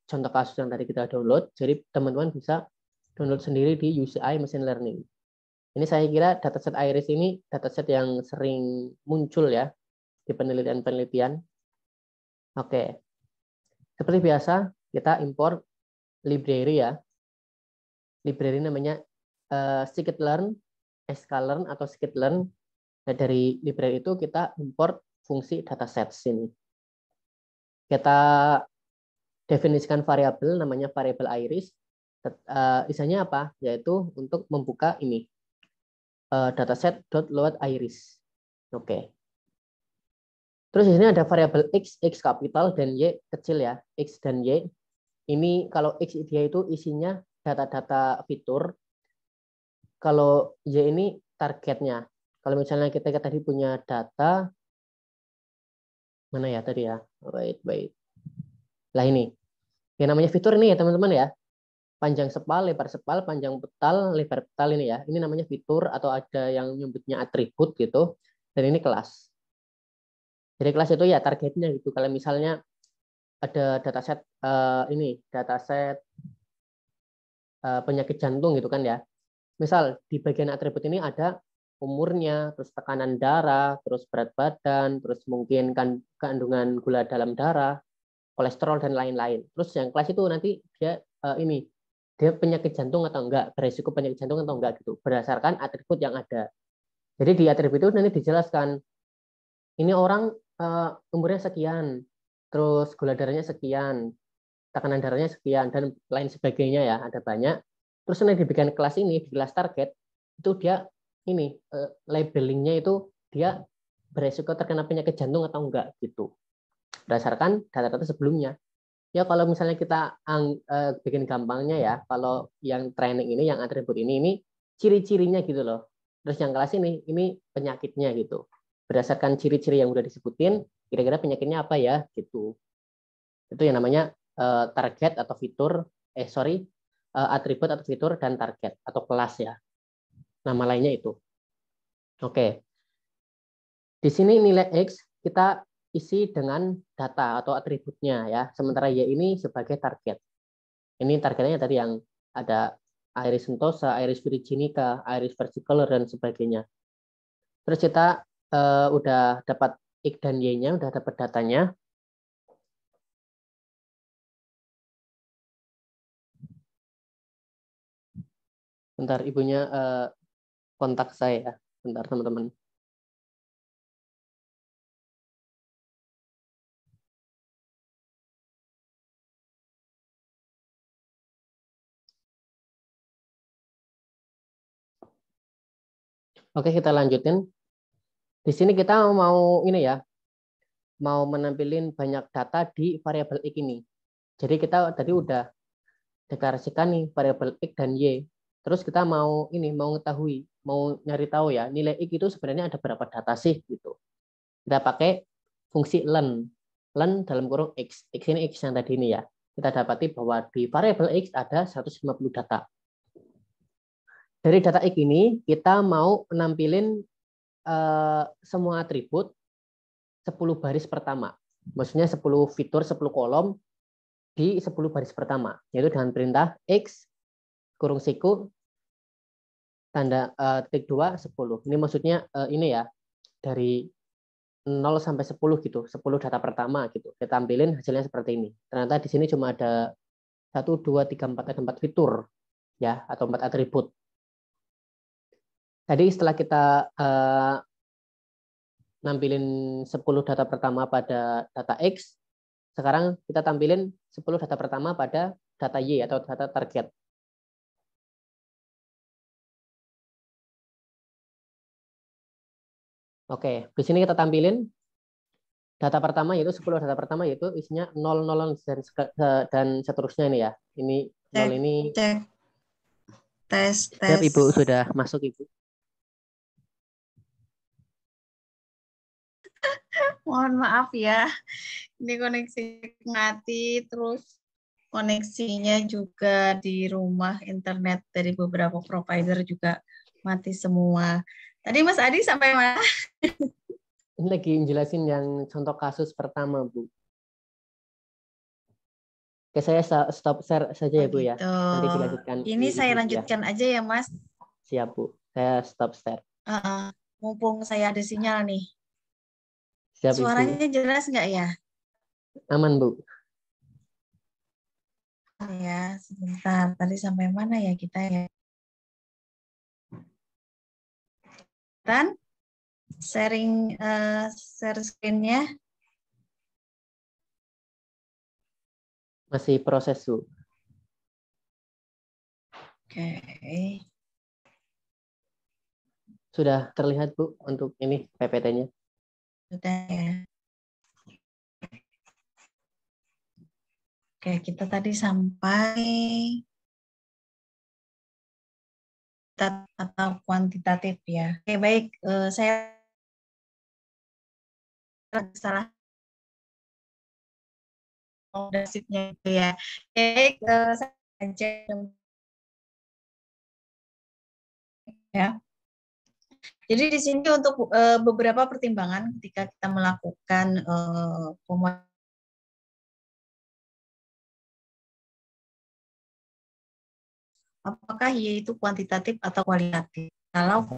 contoh kasus yang tadi kita download. Jadi teman-teman bisa download sendiri di UCI Machine Learning. Ini saya kira dataset iris ini dataset yang sering muncul ya di penelitian-penelitian. Oke, seperti biasa kita import library ya. Library namanya scikit-learn, sklearn atau scikit-learn. Nah, dari library itu kita import fungsi dataset sini. Kita definisikan variabel namanya variabel iris. Isinya apa? Yaitu untuk membuka ini dataset.load iris. Oke. Terus di sini ada variabel x kapital dan y kecil ya, x dan y. Ini kalau x dia itu isinya data-data fitur. Kalau y ini targetnya. Kalau misalnya kita tadi punya data mana ya tadi ya? Wait. Lah ini. Yang namanya fitur ini ya teman-teman ya. Panjang sepal, lebar sepal, panjang petal, lebar petal ini ya. Ini namanya fitur atau ada yang nyebutnya atribut gitu. Dan ini kelas. Jadi kelas itu ya targetnya gitu. Kalau misalnya ada dataset ini, dataset penyakit jantung gitu kan ya. Misal di bagian atribut ini ada umurnya, terus tekanan darah, terus berat badan, terus mungkin kandungan gula dalam darah, kolesterol dan lain-lain. Terus yang kelas itu nanti dia ini dia penyakit jantung atau enggak, beresiko penyakit jantung atau enggak gitu, berdasarkan atribut yang ada. Jadi di atribut itu nanti dijelaskan ini orang umurnya sekian, terus gula darahnya sekian, tekanan darahnya sekian dan lain sebagainya ya, ada banyak. Terus nanti dibikin kelas ini, di kelas target itu dia ini labelingnya itu dia beresiko terkena penyakit jantung atau enggak gitu. Berdasarkan data-data sebelumnya. Ya kalau misalnya kita bikin gampangnya ya, kalau yang training ini, yang atribut ini ciri-cirinya gitu loh. Terus yang kelas ini penyakitnya gitu. Berdasarkan ciri-ciri yang udah disebutin, kira-kira penyakitnya apa ya gitu. Itu yang namanya target atau fitur, atribut atau fitur dan target atau kelas ya. Nama lainnya itu. Oke. Di sini nilai X kita isi dengan data atau atributnya ya. Sementara Y ini sebagai target. Ini targetnya tadi yang ada iris sentosa, iris virginica, iris versicolor dan sebagainya. Terus kita udah dapat X dan Y-nya, udah dapat datanya. Bentar, ibunya kontak saya. Bentar, teman-teman. Oke, kita lanjutin. Di sini kita mau ini ya, mau menampilin banyak data di variabel X ini. Jadi kita tadi udah deklarasikan nih variabel X dan Y. Terus kita mau mengetahui, mau nyari tahu ya, nilai X itu sebenarnya ada berapa data sih gitu. Kita pakai fungsi len. Len dalam kurung X. X ini X yang tadi ini ya. Kita dapati bahwa di variabel X ada 150 data. Dari data X ini kita mau menampilin semua atribut 10 baris pertama. Maksudnya 10 fitur, 10 kolom di 10 baris pertama. Yaitu dengan perintah X kurung siku tanda titik 2 10. Ini maksudnya ini ya dari 0 sampai 10 gitu. 10 data pertama gitu. Kita tampilin hasilnya seperti ini. Ternyata di sini cuma ada 1 2 3 4 ada 4 fitur ya atau 4 atribut. Tadi setelah kita nampilin 10 data pertama pada data X, sekarang kita tampilin 10 data pertama pada data Y atau data target. Oke, di sini kita tampilin data pertama yaitu 10 data pertama yaitu isinya 0 0 dan seterusnya ini ya. Ini 0 ini tes. Siap, Ibu sudah masuk Ibu. Mohon maaf ya. Ini koneksi mati terus koneksinya juga di rumah, internet dari beberapa provider juga mati semua. Tadi Mas Adi sampai mana? Ini lagi jelasin yang contoh kasus pertama, Bu. Oke, saya stop share saja ya, Bu, ya. Gitu. Nanti dilanjutkan. Ini saya Ibu, lanjutkan aja ya, Mas. Siap, Bu. Saya stop share. Mumpung saya ada sinyal nih. Siap, Ibu. Suaranya jelas nggak ya? Aman, Bu. Ya, sebentar. Tadi sampai mana ya kita ya? Dan share screen-nya. Masih proses, Bu. Oke. Sudah terlihat, Bu, untuk ini PPT-nya? Sudah ya. Oke, kita tadi sampai atau kuantitatif ya. Oke, baik. Saya salah dasarnya itu ya. Baik, saya cek ya. Jadi di sini untuk beberapa pertimbangan ketika kita melakukan apakah yaitu kuantitatif atau kualitatif. Kalau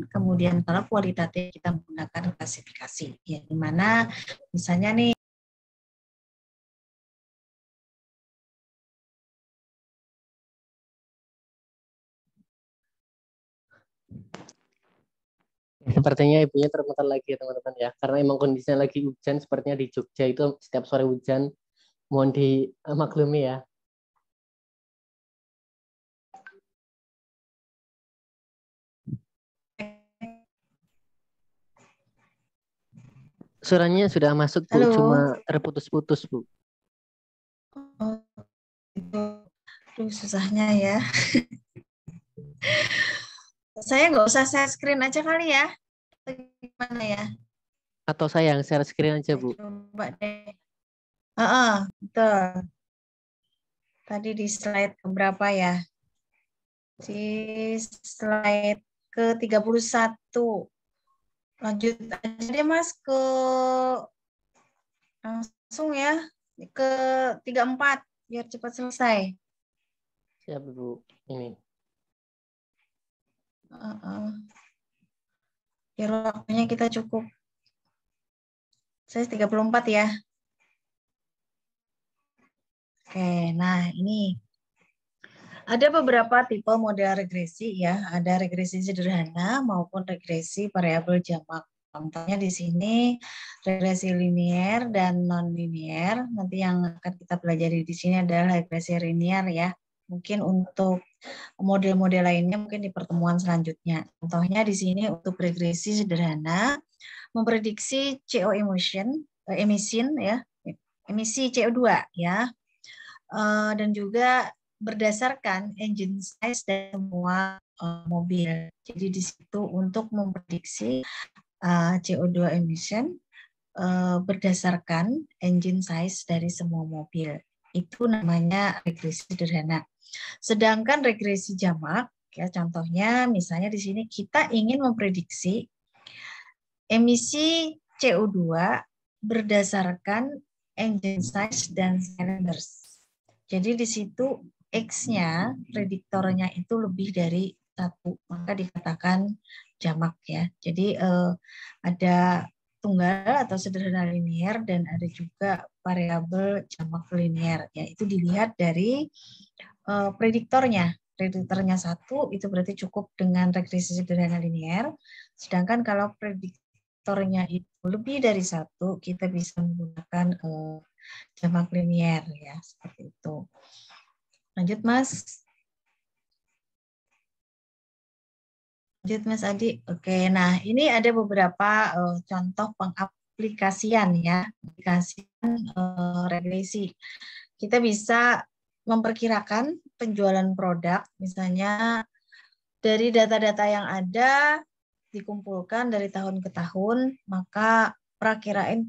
kemudian kalau kualitatif kita menggunakan klasifikasi, ya di mana misalnya nih Sepertinya ibunya termutar lagi ya, teman-teman ya. Karena emang kondisinya lagi hujan, sepertinya di Jogja itu setiap sore hujan. Mohon dimaklumi ya. Suaranya sudah masuk, Bu. Halo. Cuma terputus-putus, Bu. Aduh, susahnya ya. Saya nggak usah share screen aja kali ya. Gimana ya? Atau saya yang share screen aja, Bu. Coba deh. Betul. Tadi di slide keberapa ya? Di slide ke-31. Lanjut aja deh Mas ke langsung ya ke 34 biar cepat selesai. Siap, Bu. Ini. Biar waktunya kita cukup. Saya 34 ya. Oke, nah ini ada beberapa tipe model regresi ya. Ada regresi sederhana maupun regresi variabel jamak. Contohnya di sini regresi linier dan non-linier. Nanti yang akan kita pelajari di sini adalah regresi linier ya. Mungkin untuk model-model lainnya mungkin di pertemuan selanjutnya. Contohnya di sini untuk regresi sederhana memprediksi CO emisi CO2 ya. Dan juga berdasarkan engine size dan semua mobil. Jadi di situ untuk memprediksi CO2 emission berdasarkan engine size dari semua mobil. Itu namanya regresi sederhana. Sedangkan regresi jamak, ya contohnya misalnya di sini kita ingin memprediksi emisi CO2 berdasarkan engine size dan cylinders. Jadi di situ X-nya, prediktornya itu lebih dari 1, maka dikatakan jamak ya. Jadi ada tunggal atau sederhana linier dan ada juga variabel jamak linier. Ya, itu dilihat dari prediktornya. Prediktornya 1 itu berarti cukup dengan regresi sederhana linier. Sedangkan kalau prediktornya itu lebih dari 1, kita bisa menggunakan jamak linier ya, seperti itu. Lanjut Mas. Lanjut Mas Adi. Oke, nah ini ada beberapa contoh pengaplikasian ya, aplikasian regresi. Kita bisa memperkirakan penjualan produk, misalnya dari data-data yang ada dikumpulkan dari tahun ke tahun, maka perakiraan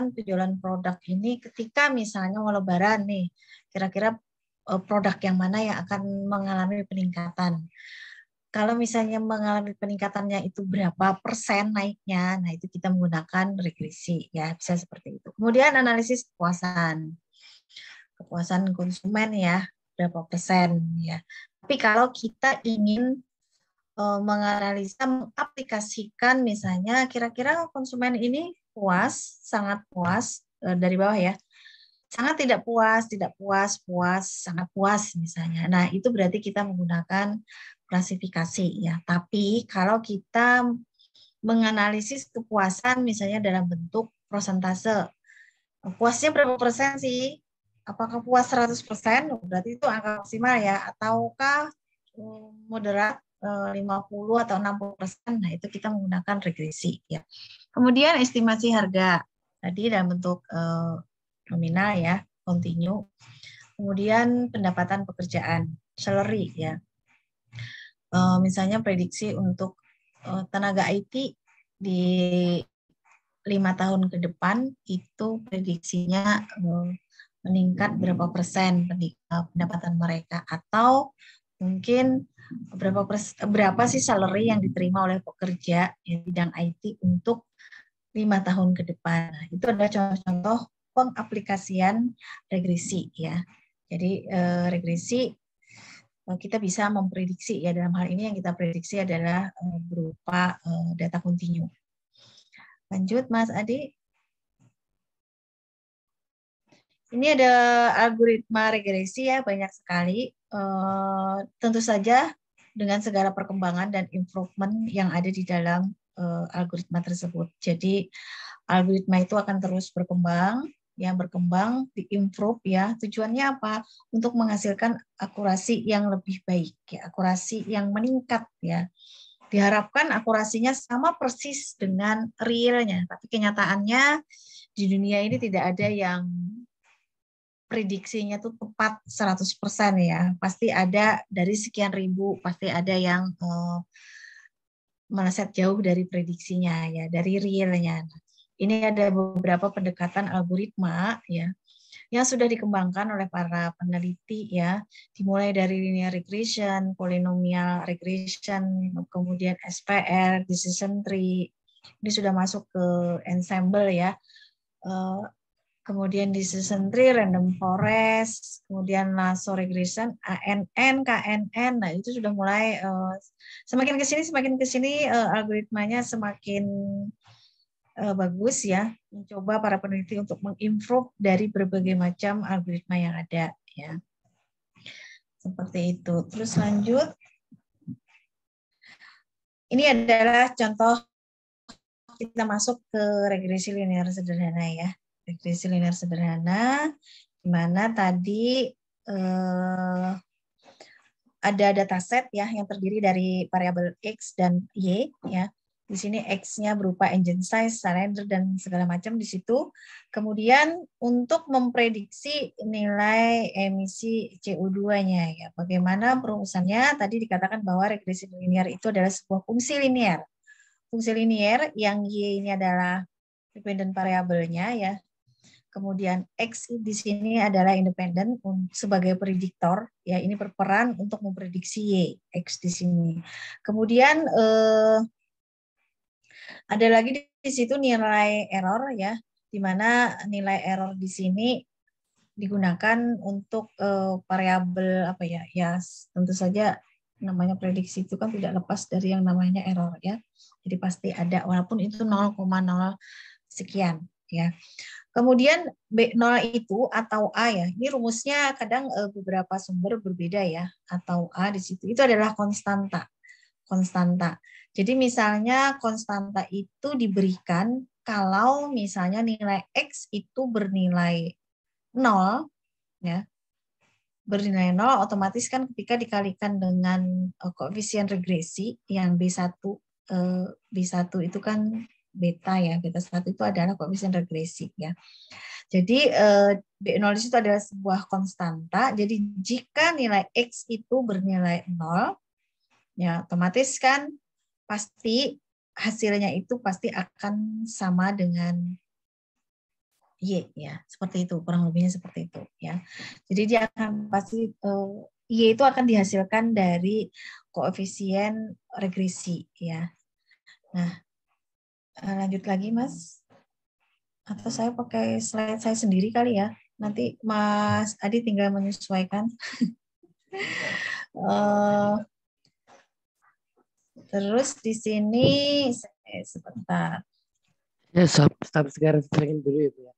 penjualan produk ini ketika misalnya mau Lebaran nih, kira-kira produk yang mana yang akan mengalami peningkatan. Kalau misalnya mengalami peningkatannya itu berapa persen naiknya, nah itu kita menggunakan regresi ya, bisa seperti itu. Kemudian analisis kepuasan konsumen ya, berapa persen ya. Tapi kalau kita ingin menganalisa, mengaplikasikan misalnya kira-kira konsumen ini puas, sangat puas, dari bawah ya, sangat tidak puas, puas, sangat puas misalnya. Nah, itu berarti kita menggunakan klasifikasi ya. Tapi kalau kita menganalisis kepuasan misalnya dalam bentuk persentase, puasnya berapa persen sih? Apakah puas 100%? Berarti itu angka maksimal ya, ataukah moderat 50 atau 60%? Nah, itu kita menggunakan regresi ya. Kemudian estimasi harga tadi dalam bentuk nominal ya, continue. Kemudian pendapatan pekerjaan, salary ya. Misalnya prediksi untuk tenaga IT di 5 tahun ke depan itu prediksinya meningkat berapa persen pendapatan mereka, atau mungkin berapa sih salary yang diterima oleh pekerja di bidang IT untuk 5 tahun ke depan. Nah, itu adalah contoh-contoh pengaplikasian regresi ya. Jadi regresi kita bisa memprediksi ya, dalam hal ini yang kita prediksi adalah berupa data kontinu. Lanjut Mas Adi. Ini ada algoritma regresi ya, banyak sekali. Tentu saja dengan segala perkembangan dan improvement yang ada di dalam algoritma tersebut. Jadi algoritma itu akan terus berkembang, diimprove ya. Tujuannya apa? Untuk menghasilkan akurasi yang lebih baik, ya, akurasi yang meningkat ya. Diharapkan akurasinya sama persis dengan realnya, tapi kenyataannya di dunia ini tidak ada yang prediksinya tuh tepat 100% ya. Pasti ada dari sekian ribu, pasti ada yang meleset jauh dari prediksinya ya, dari realnya. Ini ada beberapa pendekatan algoritma ya yang sudah dikembangkan oleh para peneliti ya, dimulai dari linear regression, polynomial regression, kemudian SPR, decision tree. Ini sudah masuk ke ensemble ya. Kemudian decision tree, random forest, kemudian lasso regression, ANN, KNN. Nah, itu sudah mulai semakin ke sini algoritmanya semakin bagus ya, mencoba para peneliti untuk mengimprove dari berbagai macam algoritma yang ada ya. Seperti itu. Terus lanjut. Ini adalah contoh kita masuk ke regresi linear sederhana ya. Regresi linear sederhana di mana tadi ada dataset ya yang terdiri dari variabel X dan Y ya. Di sini X-nya berupa engine size, cylinder, dan segala macam di situ. Kemudian untuk memprediksi nilai emisi CO2-nya, ya, bagaimana perumusannya? Tadi dikatakan bahwa regresi linear itu adalah sebuah fungsi linear. Fungsi linear yang Y ini adalah dependent variabelnya, ya. Kemudian X di sini adalah independen sebagai prediktor, ya. Ini berperan untuk memprediksi Y, X di sini. Kemudian ada lagi di situ nilai error ya, di mana nilai error di sini digunakan untuk variabel apa ya? Ya tentu saja namanya prediksi itu kan tidak lepas dari yang namanya error ya. Jadi pasti ada walaupun itu 0,0 sekian ya. Kemudian B0 itu atau A ya. Ini rumusnya kadang beberapa sumber berbeda ya. Atau A di situ itu adalah konstanta. Konstanta. Jadi misalnya konstanta itu diberikan kalau misalnya nilai X itu bernilai 0, ya, bernilai 0, otomatis kan ketika dikalikan dengan koefisien regresi yang B1 itu kan beta ya, beta 1 itu adalah koefisien regresi ya. Jadi B0 itu adalah sebuah konstanta. Jadi jika nilai X itu bernilai 0, ya otomatis kan pasti hasilnya itu pasti akan sama dengan Y ya, seperti itu, kurang lebihnya seperti itu ya. Jadi dia akan pasti Y itu akan dihasilkan dari koefisien regresi ya. Nah, lanjut lagi Mas. Atau saya pakai slide saya sendiri kali ya. Nanti Mas Adi tinggal menyesuaikan. Terus di sini sebentar. Ya, stop sekarang dulu ya Bu ya.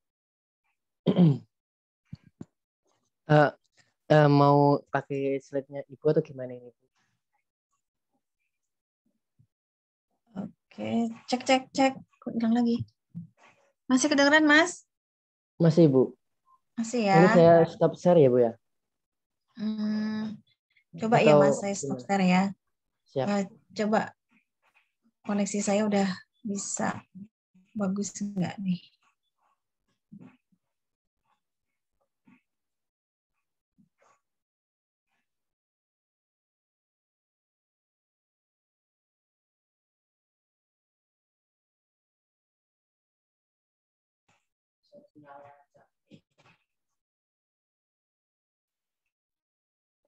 Mau pakai slide-nya Ibu atau gimana ini Bu? Oke, cek. Kok hilang lagi? Masih kedengeran Mas? Masih Bu. Masih Ini ya. saya stop share ya Bu ya? Coba atau ya Mas, saya stop share ya. Siap. Coba koneksi saya udah bisa bagus enggak nih?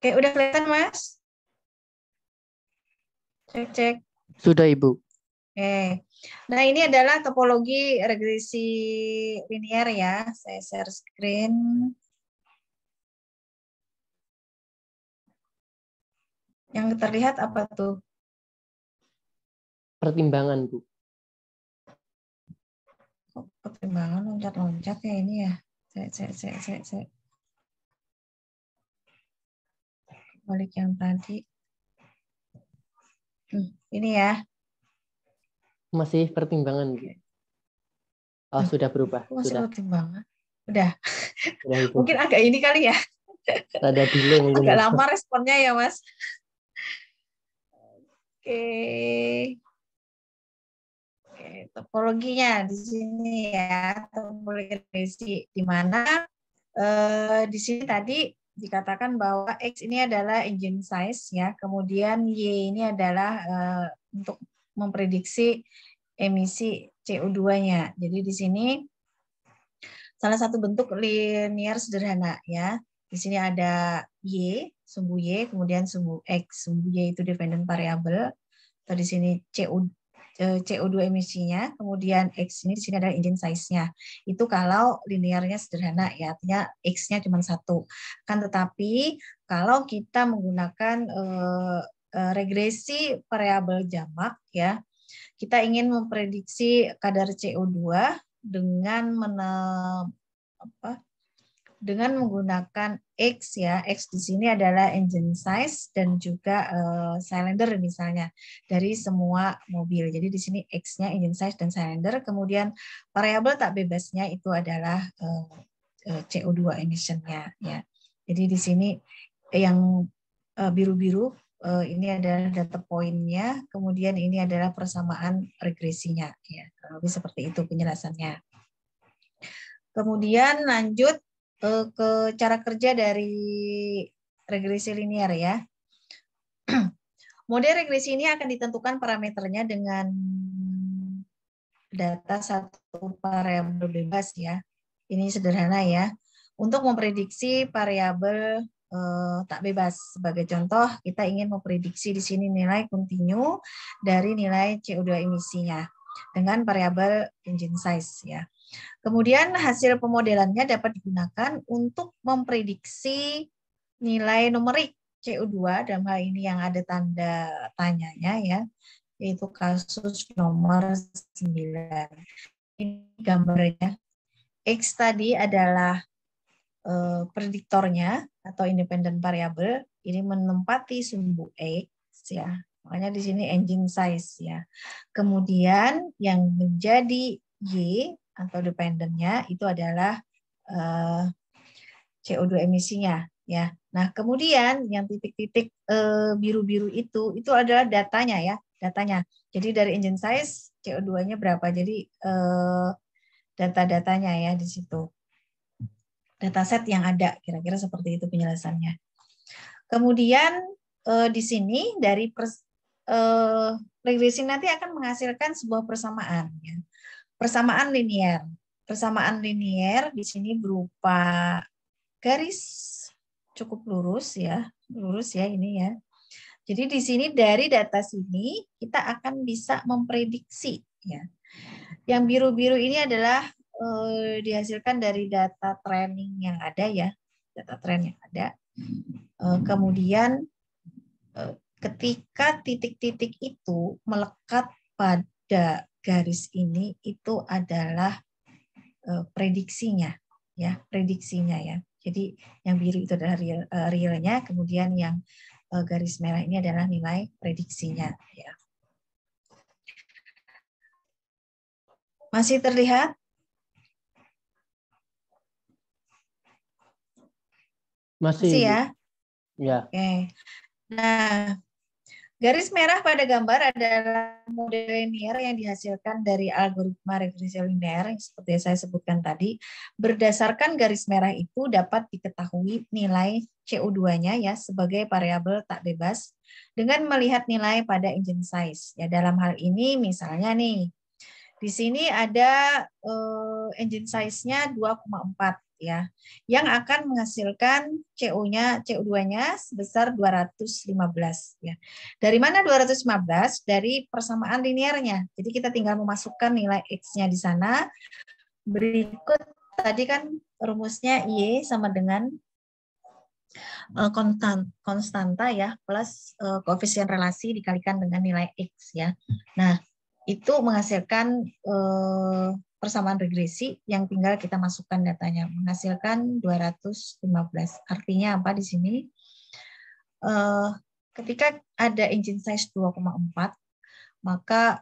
Oke, udah kelihatan Mas? Cek. Sudah Ibu. Oke. Nah, ini adalah topologi regresi linear ya. Saya share screen. Yang terlihat apa tuh? Pertimbangan Bu. Pertimbangan loncat-loncat ya ini ya. Saya. Balik yang tadi. Ini ya. Masih pertimbangan Bu. Oh, sudah berubah. Masih Sudah. pertimbangan. Udah. Ibu. Mungkin agak ini kali ya. Ada delay mungkin. Agak lama responnya ya, Mas. Oke, topologinya di sini ya, topologi regresi di mana di sini tadi dikatakan bahwa X ini adalah engine size ya, kemudian Y ini adalah untuk memprediksi emisi CO2-nya. Jadi di sini salah satu bentuk linear sederhana ya. Di sini ada Y, sumbu Y, kemudian sumbu X. Sumbu Y itu dependent variable. Atau di sini CO2 emisinya, kemudian X ini di sini adalah engine size-nya. Itu kalau linearnya sederhana ya, artinya X-nya cuma satu. Kan tetapi kalau kita menggunakan regresi variabel jamak ya, kita ingin memprediksi kadar CO2 dengan menggunakan X ya. X di sini adalah engine size dan juga cylinder misalnya dari semua mobil. Jadi di sini X-nya engine size dan cylinder, kemudian variabel tak bebasnya itu adalah CO2 emission-nya ya. Jadi di sini yang biru-biru ini adalah data point-nya, kemudian ini adalah persamaan regresinya ya. Lebih seperti itu penjelasannya. Kemudian lanjut ke cara kerja dari regresi linear ya. Model regresi ini akan ditentukan parameternya dengan data satu variabel bebas ya. Ini sederhana ya. Untuk memprediksi variabel tak bebas. Sebagai contoh, kita ingin memprediksi di sini nilai kontinu dari nilai CO2 emisinya dengan variabel engine size ya. Kemudian hasil pemodelannya dapat digunakan untuk memprediksi nilai numerik CO2 dalam hal ini yang ada tanda tanyanya ya, yaitu kasus nomor 9. Ini gambarnya. X tadi adalah prediktornya atau independent variable, ini menempati sumbu X ya. Makanya di sini engine size ya. Kemudian yang menjadi Y atau dependennya itu adalah CO2 emisinya ya. Nah, kemudian yang titik-titik biru-biru itu adalah datanya ya, datanya. Jadi dari engine size CO2-nya berapa? Jadi data-datanya ya di situ. Dataset yang ada, kira-kira seperti itu penjelasannya. Kemudian di sini dari regresi nanti akan menghasilkan sebuah persamaan, ya. Persamaan linier. Persamaan linier di sini berupa garis cukup lurus ya ini ya. Jadi di sini dari data sini kita akan bisa memprediksi ya. Yang biru-biru ini adalah dihasilkan dari data training yang ada ya, data training yang ada. Kemudian ketika titik-titik itu melekat pada garis ini, itu adalah prediksinya ya, prediksinya ya. Jadi yang biru itu adalah realnya, kemudian yang garis merah ini adalah nilai prediksinya ya. Masih terlihat? Masih ya? Ya. Oke. Nah, garis merah pada gambar adalah model linear yang dihasilkan dari algoritma regresi linear yang seperti saya sebutkan tadi. Berdasarkan garis merah itu dapat diketahui nilai CO2-nya ya sebagai variabel tak bebas dengan melihat nilai pada engine size. Ya, dalam hal ini misalnya nih, di sini ada engine size-nya 2,4 ya, yang akan menghasilkan CO2-nya sebesar 215 ya. Dari mana 215? Dari persamaan linearnya. Jadi kita tinggal memasukkan nilai X-nya di sana. Berikut tadi kan rumusnya Y sama dengan konstanta ya plus koefisien relasi dikalikan dengan nilai X ya. Nah, itu menghasilkan persamaan regresi yang tinggal kita masukkan datanya, menghasilkan 215. Artinya apa di sini? Ketika ada engine size 2,4, maka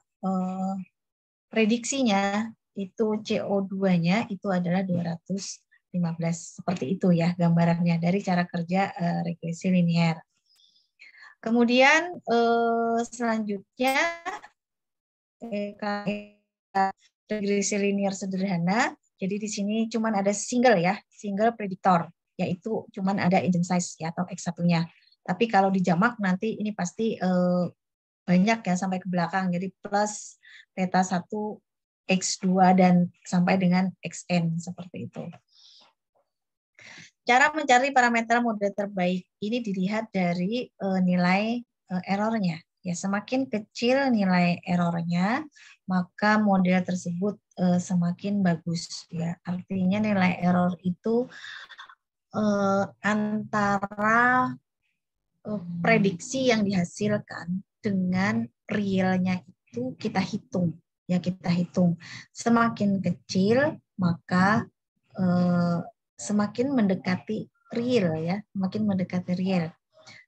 prediksinya itu CO2-nya itu adalah 215. Seperti itu ya gambarannya dari cara kerja regresi linear. Kemudian selanjutnya regresi linear sederhana. Jadi di sini cuma ada single prediktor, yaitu cuma ada engine size ya atau X1-nya. Tapi kalau dijamak nanti ini pasti banyak ya sampai ke belakang. Jadi plus theta 1 X2 dan sampai dengan XN seperti itu. Cara mencari parameter model terbaik ini dilihat dari nilai errornya. Ya, semakin kecil nilai errornya, maka model tersebut semakin bagus. Ya, artinya nilai error itu antara prediksi yang dihasilkan dengan realnya itu kita hitung. Ya, kita hitung. Semakin kecil, maka semakin mendekati real ya, semakin mendekati real.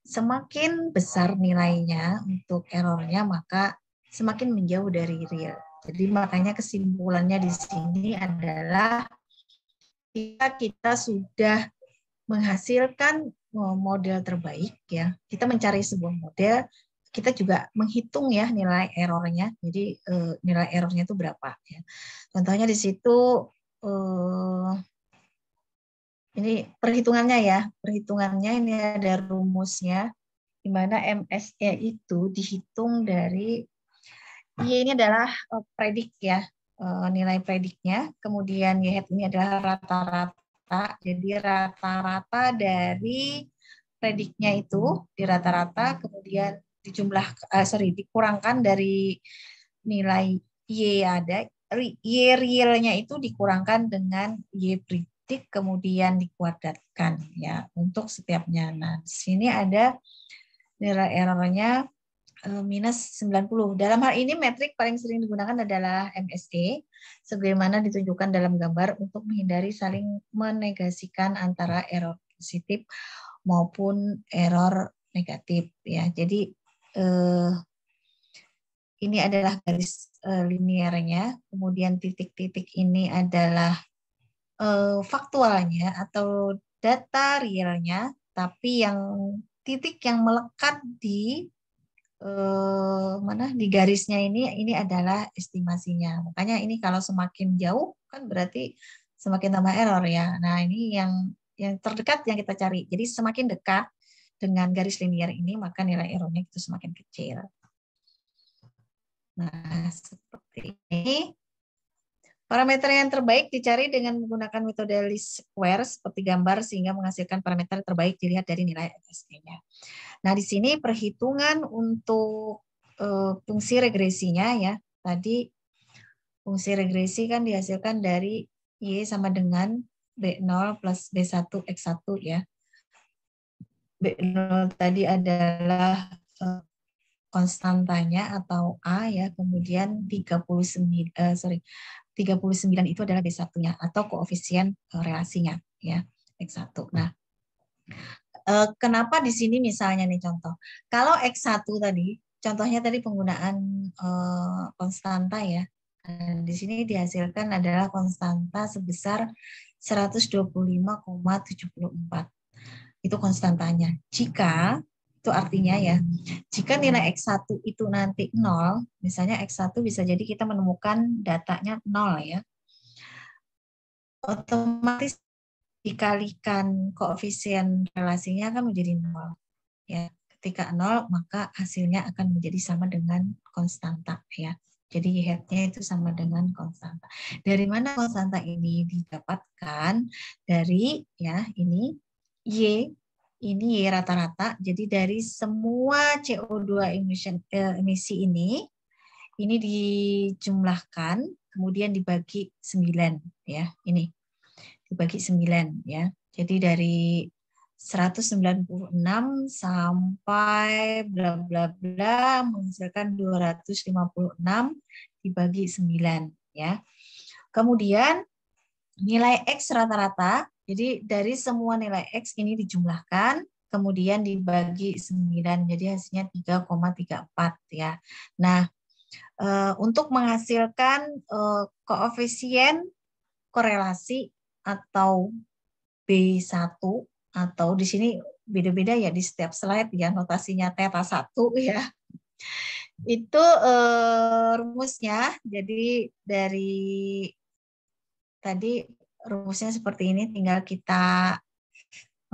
Semakin besar nilainya untuk errornya, maka semakin menjauh dari real. Jadi makanya kesimpulannya di sini adalah jika kita sudah menghasilkan model terbaik ya, kita mencari sebuah model, kita juga menghitung ya nilai errornya. Jadi nilai errornya itu berapa ya. Contohnya di situ ini perhitungannya ya, perhitungannya ini ada rumusnya, di mana MSE itu dihitung dari, Y ini adalah predik ya, nilai prediknya, kemudian Y hat ini adalah rata-rata, jadi rata-rata dari prediknya itu, di rata-rata, kemudian dikurangkan dari nilai Y ada, Y realnya itu dikurangkan dengan Y predik, kemudian dikuadratkan ya untuk setiapnya. Nah, di sini ada nilai errornya minus 90. Dalam hal ini metrik paling sering digunakan adalah MSE sebagaimana ditunjukkan dalam gambar untuk menghindari saling menegasikan antara error positif maupun error negatif ya. Jadi ini adalah garis linearnya, kemudian titik-titik ini adalah faktualnya atau data realnya, tapi yang titik yang melekat di di garisnya ini adalah estimasinya. Makanya ini kalau semakin jauh kan berarti semakin tambah error ya. Nah, ini yang terdekat yang kita cari. Jadi semakin dekat dengan garis linear ini maka nilai errornya itu semakin kecil. Nah, seperti ini. Parameter yang terbaik dicari dengan menggunakan metode least square seperti gambar sehingga menghasilkan parameter terbaik dilihat dari nilai FSE-nya. Nah, di sini perhitungan untuk fungsi regresinya ya. Tadi fungsi regresi kan dihasilkan dari Y sama dengan B0 plus B1 X1 ya. B0 tadi adalah konstantanya atau A ya, kemudian 39 itu adalah B1-nya atau koefisien relasinya ya, X1. Nah, kenapa di sini misalnya nih contoh. Kalau X1 tadi, contohnya tadi penggunaan konstanta ya. Dan di sini dihasilkan adalah konstanta sebesar 125,74. Itu konstantanya. Jika itu artinya ya, jika nilai X1 itu nanti 0, misalnya X1 bisa jadi kita menemukan datanya 0 ya, otomatis dikalikan koefisien relasinya akan menjadi 0. Ya, ketika 0, maka hasilnya akan menjadi sama dengan konstanta ya. Jadi head-nya itu sama dengan konstanta. Dari mana konstanta ini didapatkan? Dari ya ini Y. Ini Y rata-rata, jadi dari semua CO2 emisi ini dijumlahkan, kemudian dibagi 9, ya, ini. Dibagi 9, ya. Jadi dari 196 sampai bla bla bla menghasilkan 256 dibagi 9, ya. Kemudian nilai X rata-rata, jadi dari semua nilai X ini dijumlahkan, kemudian dibagi 9, jadi hasilnya 3,34 ya. Nah, untuk menghasilkan koefisien korelasi atau B1, atau di sini beda-beda ya di setiap slide ya, notasinya theta 1 ya. Itu rumusnya, jadi dari tadi rumusnya seperti ini, tinggal kita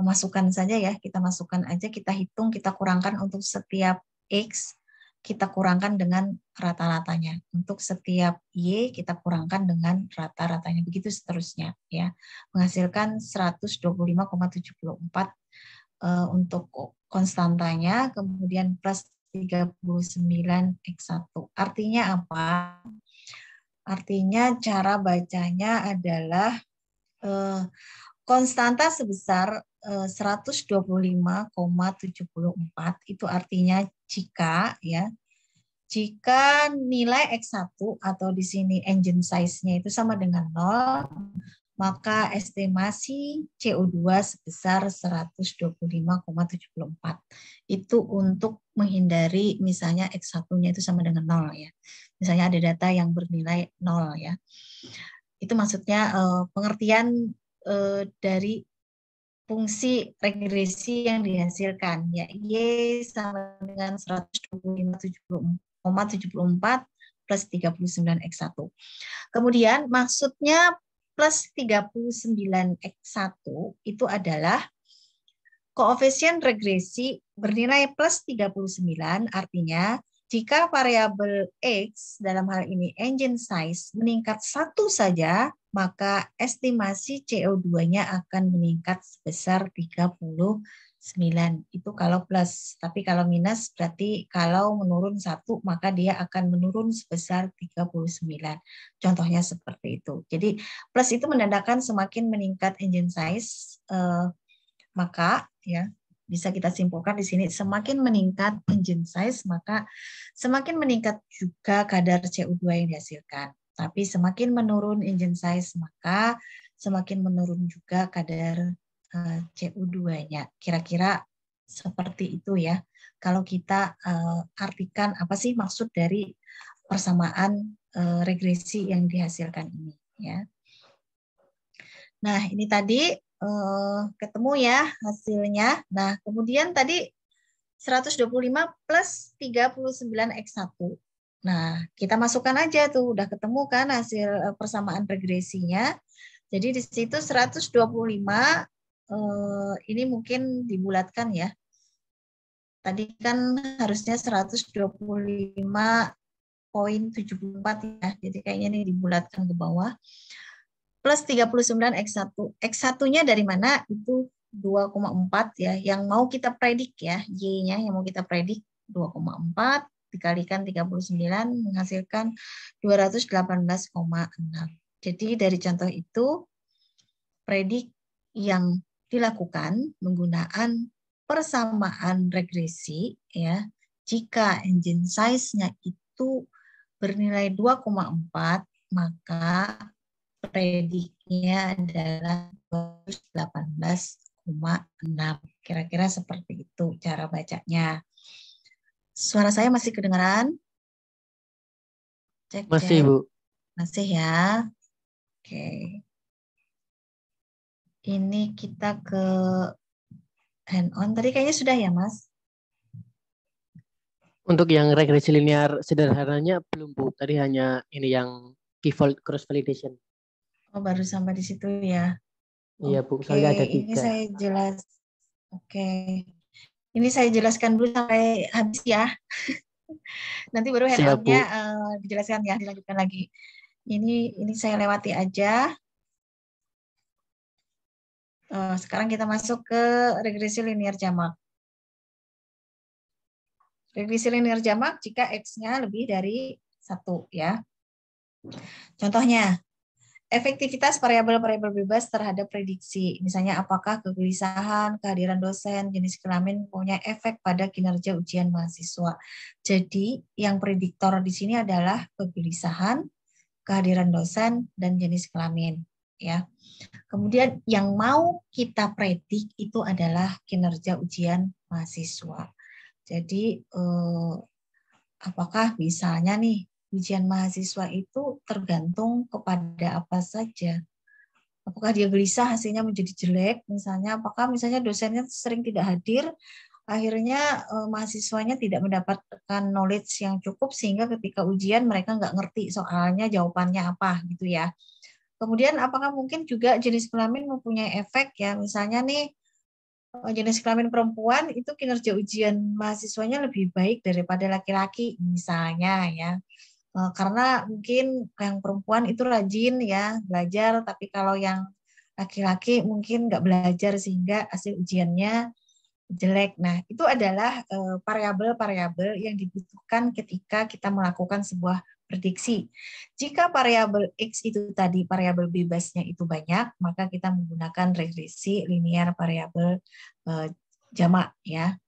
masukkan saja ya, kita masukkan aja, kita hitung, kita kurangkan untuk setiap X, kita kurangkan dengan rata-ratanya. Untuk setiap Y, kita kurangkan dengan rata-ratanya. Begitu seterusnya ya. Menghasilkan 125,74 untuk konstantanya, kemudian plus 39 X1. Artinya apa? Artinya cara bacanya adalah konstanta sebesar 125,74, itu artinya jika ya, jika nilai X1 atau di sini engine size-nya itu sama dengan 0, maka estimasi CO2 sebesar 125,74. Itu untuk menghindari misalnya X1-nya itu sama dengan 0 ya. Misalnya ada data yang bernilai 0 ya. Itu maksudnya pengertian dari fungsi regresi yang dihasilkan, ya Y sama dengan 125,74 plus 39 X1. Kemudian maksudnya plus 39 X1 itu adalah koefisien regresi bernilai plus 39, artinya jika variabel X, dalam hal ini engine size, meningkat 1 saja, maka estimasi CO2-nya akan meningkat sebesar 39. Itu kalau plus. Tapi kalau minus berarti kalau menurun 1, maka dia akan menurun sebesar 39. Contohnya seperti itu. Jadi plus itu menandakan semakin meningkat engine size, maka ya bisa kita simpulkan di sini, semakin meningkat engine size, maka semakin meningkat juga kadar CO2 yang dihasilkan. Tapi semakin menurun engine size, maka semakin menurun juga kadar CO2-nya. Kira-kira seperti itu ya. Kalau kita artikan apa sih maksud dari persamaan regresi yang dihasilkan ini ya. Nah, ini tadi ketemu ya hasilnya. Nah, kemudian tadi 125 plus 39 X1. Nah, kita masukkan aja tuh, udah ketemu kan hasil persamaan regresinya. Jadi di situ 125, ini mungkin dibulatkan ya. Tadi kan harusnya 125 ya. Jadi kayaknya ini dibulatkan ke bawah. Plus 39 X1. X1-nya dari mana? Itu 2,4 ya. Yang mau kita predik ya. Y-nya yang mau kita predik 2,4 dikalikan 39 menghasilkan 218,6. Jadi dari contoh itu predik yang dilakukan menggunakan persamaan regresi ya. Jika engine size-nya itu bernilai 2,4, maka prediknya adalah 218,6. Kira-kira seperti itu cara bacanya. Suara saya masih kedengaran? Cek, Masih, cek. Bu. Masih ya. Oke. Ini kita ke hand-on. Tadi kayaknya sudah ya, Mas? Untuk yang regresi linear sederhananya belum, Bu. Tadi hanya ini yang default cross validation. Oh, baru sampai di situ ya. Iya, Bu. Oke, Soalnya ada ini 3. saya jelas. Oke. Ini saya jelaskan dulu sampai habis ya. Nanti baru Siap, Bu. hand-on-nya dijelaskan ya, dilanjutkan lagi. Ini saya lewati aja. Sekarang kita masuk ke regresi linear jamak. Regresi linear jamak jika X-nya lebih dari 1 ya. Contohnya, efektivitas variabel-variabel bebas terhadap prediksi. Misalnya apakah kegelisahan, kehadiran dosen, jenis kelamin punya efek pada kinerja ujian mahasiswa. Jadi yang prediktor di sini adalah kegelisahan, kehadiran dosen, dan jenis kelamin. Ya. Kemudian yang mau kita predik itu adalah kinerja ujian mahasiswa. Jadi apakah misalnya nih ujian mahasiswa itu tergantung kepada apa saja. Apakah dia gelisah hasilnya menjadi jelek, misalnya apakah misalnya dosennya sering tidak hadir, akhirnya mahasiswanya tidak mendapatkan knowledge yang cukup sehingga ketika ujian mereka nggak ngerti soalnya jawabannya apa gitu ya. Kemudian apakah mungkin juga jenis kelamin mempunyai efek ya, misalnya nih jenis kelamin perempuan itu kinerja ujian mahasiswanya lebih baik daripada laki-laki misalnya ya. Karena mungkin yang perempuan itu rajin ya belajar, tapi kalau yang laki-laki mungkin nggak belajar sehingga hasil ujiannya jelek. Nah, itu adalah variabel-variabel yang dibutuhkan ketika kita melakukan sebuah prediksi. Jika variabel X itu tadi variabel bebasnya itu banyak, maka kita menggunakan regresi linear variabel jamak ya.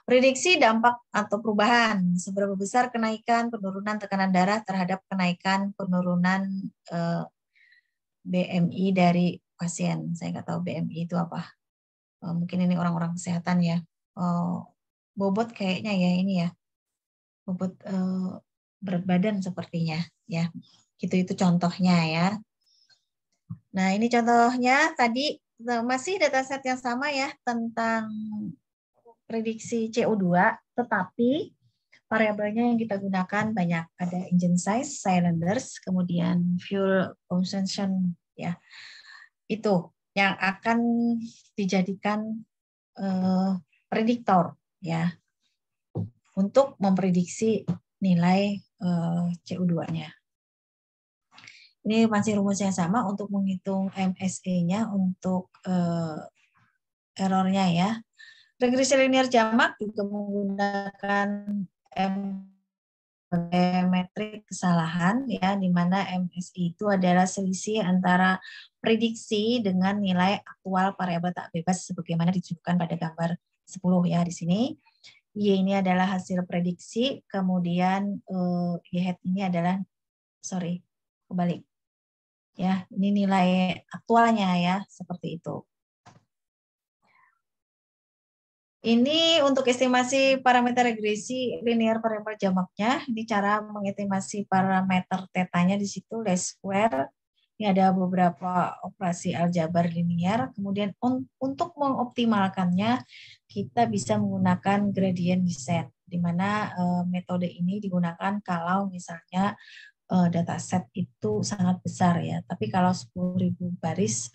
Prediksi dampak atau perubahan, seberapa besar kenaikan penurunan tekanan darah terhadap kenaikan penurunan BMI dari pasien. Saya nggak tahu BMI itu apa. Mungkin ini orang-orang kesehatan ya. Bobot kayaknya ya ini ya. Bobot berat badan sepertinya ya. Itu contohnya ya. Nah, ini contohnya tadi masih dataset yang sama ya tentang prediksi CO2, tetapi variabelnya yang kita gunakan banyak. Ada engine size, cylinders, kemudian fuel consumption, ya. Itu yang akan dijadikan prediktor, ya, untuk memprediksi nilai CO2-nya. Ini masih rumus yang sama untuk menghitung MSE-nya untuk errornya ya. Regresi linear jamak juga menggunakan metrik kesalahan ya, di mana MSI itu adalah selisih antara prediksi dengan nilai aktual variabel tak bebas sebagaimana ditunjukkan pada gambar 10 ya di sini. Y ini adalah hasil prediksi, kemudian Y hat ini adalah kebalik. Ya, ini nilai aktualnya ya, seperti itu. Ini untuk estimasi parameter regresi linear variabel jamaknya. Ini cara mengestimasi parameter tetanya di situ, least square. Ini ada beberapa operasi aljabar linear. Kemudian untuk mengoptimalkannya, kita bisa menggunakan gradient descent, di mana metode ini digunakan kalau misalnya dataset itu sangat besar ya. Tapi kalau 10.000 baris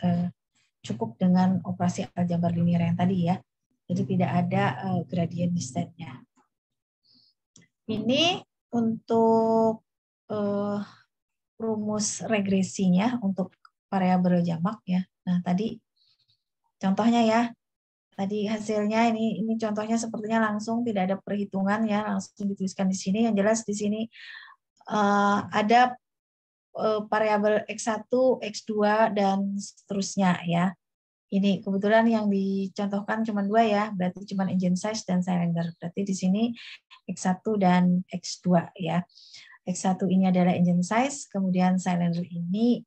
cukup dengan operasi aljabar linear yang tadi ya. Jadi tidak ada gradient descent-nya. Ini untuk rumus regresinya untuk variabel jamak ya. Nah, tadi contohnya ya. Tadi hasilnya ini contohnya sepertinya langsung tidak ada perhitungan ya, langsung dituliskan di sini. Yang jelas di sini ada variabel X1, X2 dan seterusnya ya. Ini kebetulan yang dicontohkan cuma 2 ya, berarti cuma engine size dan cylinder. Berarti di sini X1 dan X2 ya. X1 ini adalah engine size, kemudian cylinder ini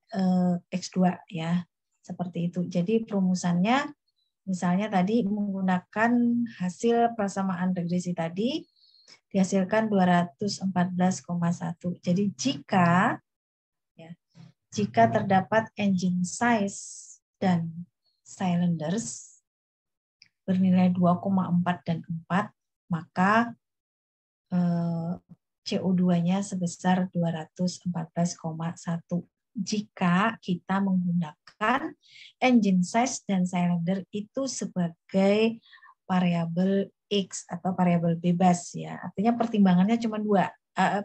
X2 ya. Seperti itu. Jadi perumusannya misalnya tadi menggunakan hasil persamaan regresi tadi dihasilkan 214,1. Jadi jika terdapat engine size dan cylinders bernilai 2,4 dan 4, maka CO2-nya sebesar 214,1. Jika kita menggunakan engine size dan cylinder itu sebagai variabel X atau variabel bebas ya. Artinya pertimbangannya cuma 2.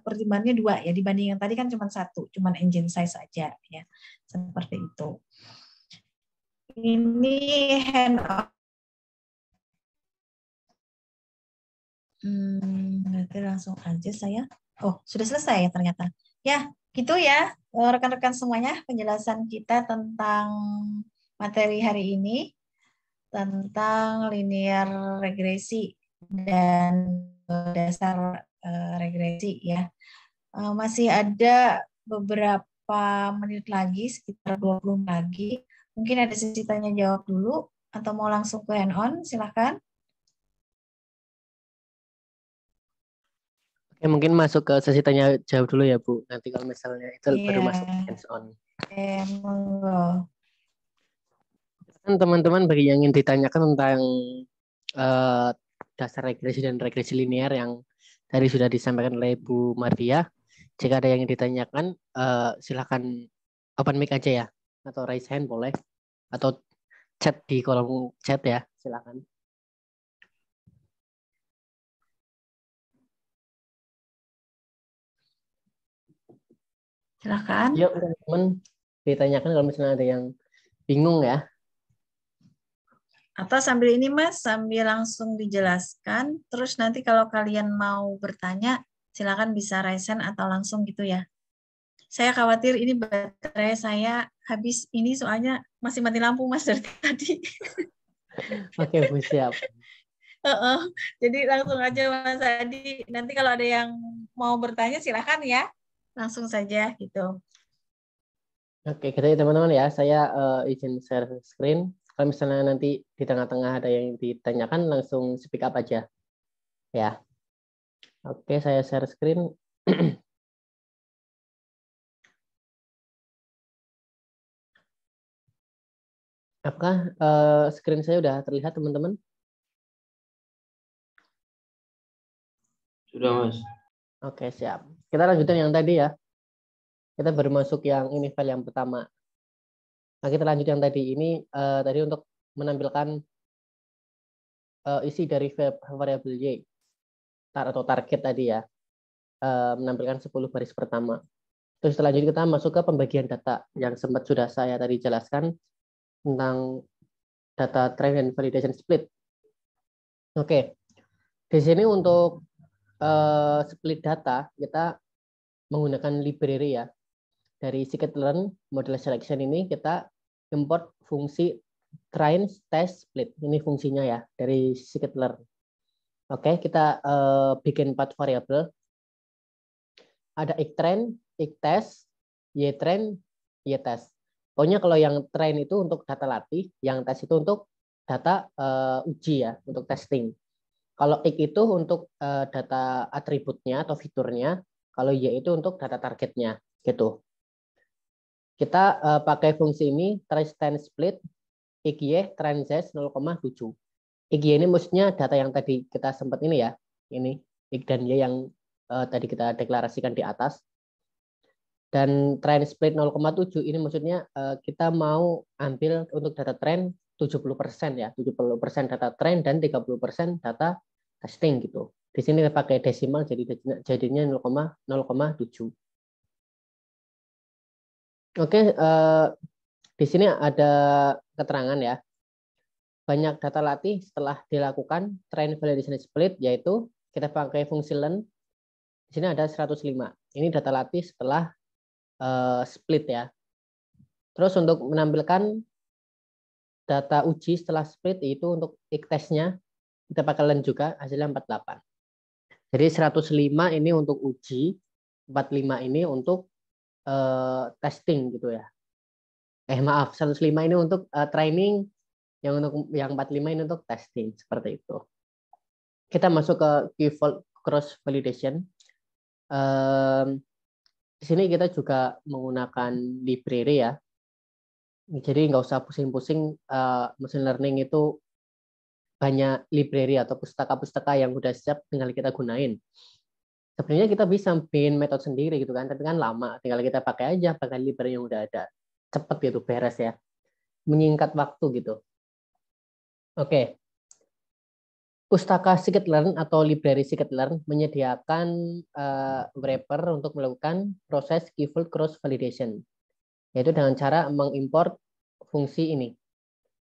Pertimbangannya 2 ya, dibanding yang tadi kan cuma 1, cuma engine size saja ya. Seperti itu. Ini hand off. Berarti langsung aja saya. Oh, sudah selesai ya ternyata. Ya, gitu ya rekan-rekan semuanya penjelasan kita tentang materi hari ini tentang linear regresi dan dasar regresi ya. Masih ada beberapa menit lagi, sekitar 20 lagi. Mungkin ada sesi tanya jawab dulu atau mau langsung ke hand on, silakan. Oke, mungkin masuk ke sesi tanya jawab dulu ya Bu. Nanti kalau misalnya itu baru Iya. masuk hands on. Monggo. Kan teman-teman bagi yang ingin ditanyakan tentang dasar regresi dan regresi linear yang tadi sudah disampaikan oleh Bu Mardia, jika ada yang ingin ditanyakan silakan open mic aja ya, atau raise hand boleh, atau chat di kolom chat ya, silakan. Silakan. Yuk teman-teman ditanyakan kalau misalnya ada yang bingung ya. Atau sambil ini Mas, sambil langsung dijelaskan, terus nanti kalau kalian mau bertanya, silakan bisa raise hand atau langsung gitu ya. Saya khawatir ini baterai saya habis ini soalnya masih mati lampu Mas dari tadi. Oke Bu, siap. Jadi langsung aja Mas Adi. Nanti kalau ada yang mau bertanya silakan ya, langsung saja gitu. Oke, kita ya teman-teman ya, saya izin share screen. Kalau misalnya nanti di tengah-tengah ada yang ditanyakan, langsung speak up aja. Ya. Oke, saya share screen. Apakah screen saya udah terlihat teman-teman? Sudah, Mas. Oke, siap. Kita lanjutin yang tadi ya. Kita baru masuk yang ini file yang pertama. Nah, kita lanjut yang tadi. Ini tadi untuk menampilkan isi dari variabel Y atau target tadi ya. Menampilkan 10 baris pertama. Terus selanjutnya kita masuk ke pembagian data yang sempat sudah saya tadi jelaskan tentang data train dan validation split. Oke. Di sini untuk split data kita menggunakan library ya. Dari scikit-learn model selection ini kita import fungsi train test split. Ini fungsinya ya dari scikit-learn. Oke, kita bikin 4 variabel. Ada xtrain, xtest, ytrain, ytest. Pokoknya kalau yang train itu untuk data latih, yang tes itu untuk data uji ya, untuk testing. Kalau x itu untuk data atributnya atau fiturnya, kalau y itu untuk data targetnya, gitu. Kita pakai fungsi ini train split xy train z 0,7. xy ini maksudnya data yang tadi kita sempat ini ya, ini x dan y yang tadi kita deklarasikan di atas. Dan train split 0,7 ini maksudnya kita mau ambil untuk data train 70% ya, 70% data train dan 30% data testing gitu. Di sini kita pakai desimal, jadi jadinya 0,07. Oke, di sini ada keterangan ya. Banyak data latih setelah dilakukan train validation split, yaitu kita pakai fungsi learn. Di sini ada 105. Ini data latih setelah split ya. Terus untuk menampilkan data uji setelah split itu untuk testnya kita pakai learn juga, hasilnya 48. Jadi 105 ini untuk uji, 45 ini untuk testing gitu ya. Maaf, 105 ini untuk training, yang 45 ini untuk testing, seperti itu. Kita masuk ke keyword cross validation. Di sini kita juga menggunakan library ya. Jadi nggak usah pusing-pusing, machine learning itu banyak library atau pustaka-pustaka yang udah siap, tinggal kita gunain. Sebenarnya kita bisa bikin metode sendiri gitu kan, tapi kan lama. Tinggal kita pakai aja, pakai library yang udah ada. Cepet gitu, beres ya. Menyingkat waktu gitu. Oke. Pustaka scikit-learn atau library scikit-learn menyediakan wrapper untuk melakukan proses keyword cross validation. Yaitu dengan cara mengimport fungsi ini.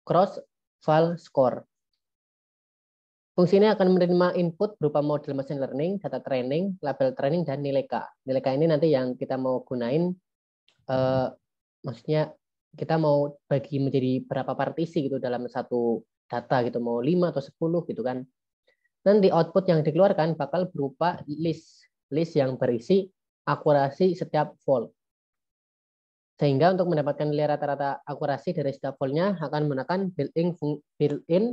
Cross val score. Fungsi ini akan menerima input berupa model machine learning, data training, label training, dan nilai K. Nilai K ini nanti yang kita mau gunain, maksudnya kita mau bagi menjadi berapa partisi gitu dalam satu data gitu, mau 5 atau 10 gitu kan. Nanti output yang dikeluarkan bakal berupa list yang berisi akurasi setiap fold. Sehingga untuk mendapatkan nilai rata-rata akurasi dari setiap foldnya akan menggunakan built-in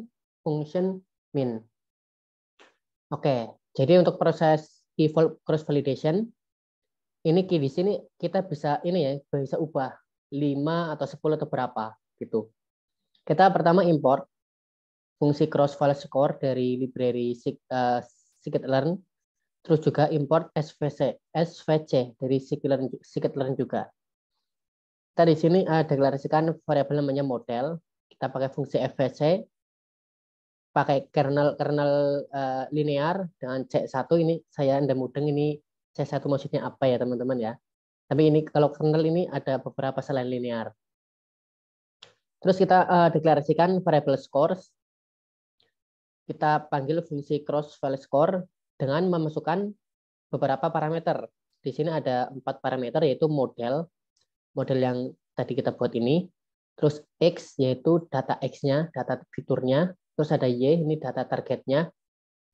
function min. Oke, jadi untuk proses keyword cross validation ini di sini kita bisa bisa ubah 5 atau 10 atau berapa gitu. Kita pertama import fungsi cross val score dari library scikit-learn, terus juga import SVC dari scikit-learn juga. Kita di sini deklarasikan variabel namanya model, kita pakai fungsi SVC, pakai kernel linear dengan C1. Ini saya anda mudeng, ini C1 maksudnya apa ya teman-teman ya. Tapi ini kalau kernel ini ada beberapa selain linear. Terus kita deklarasikan variabel scores. Kita panggil fungsi cross val score dengan memasukkan beberapa parameter. Di sini ada 4 parameter, yaitu model yang tadi kita buat ini. Terus X yaitu data X-nya, data fiturnya. Terus ada Y, ini data targetnya.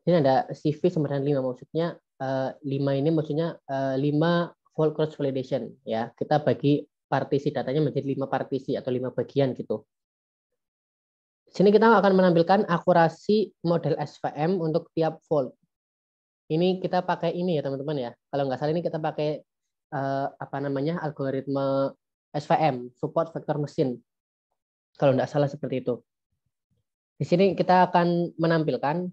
Ini ada CV sama dengan 5, maksudnya 5 ini maksudnya 5 fold cross validation ya. Kita bagi partisi datanya menjadi 5 partisi atau 5 bagian gitu. Sini kita akan menampilkan akurasi model SVM untuk tiap fold. Ini kita pakai ini ya teman-teman ya. Kalau nggak salah ini kita pakai algoritma SVM, support vector machine. Kalau nggak salah seperti itu. Di sini kita akan menampilkan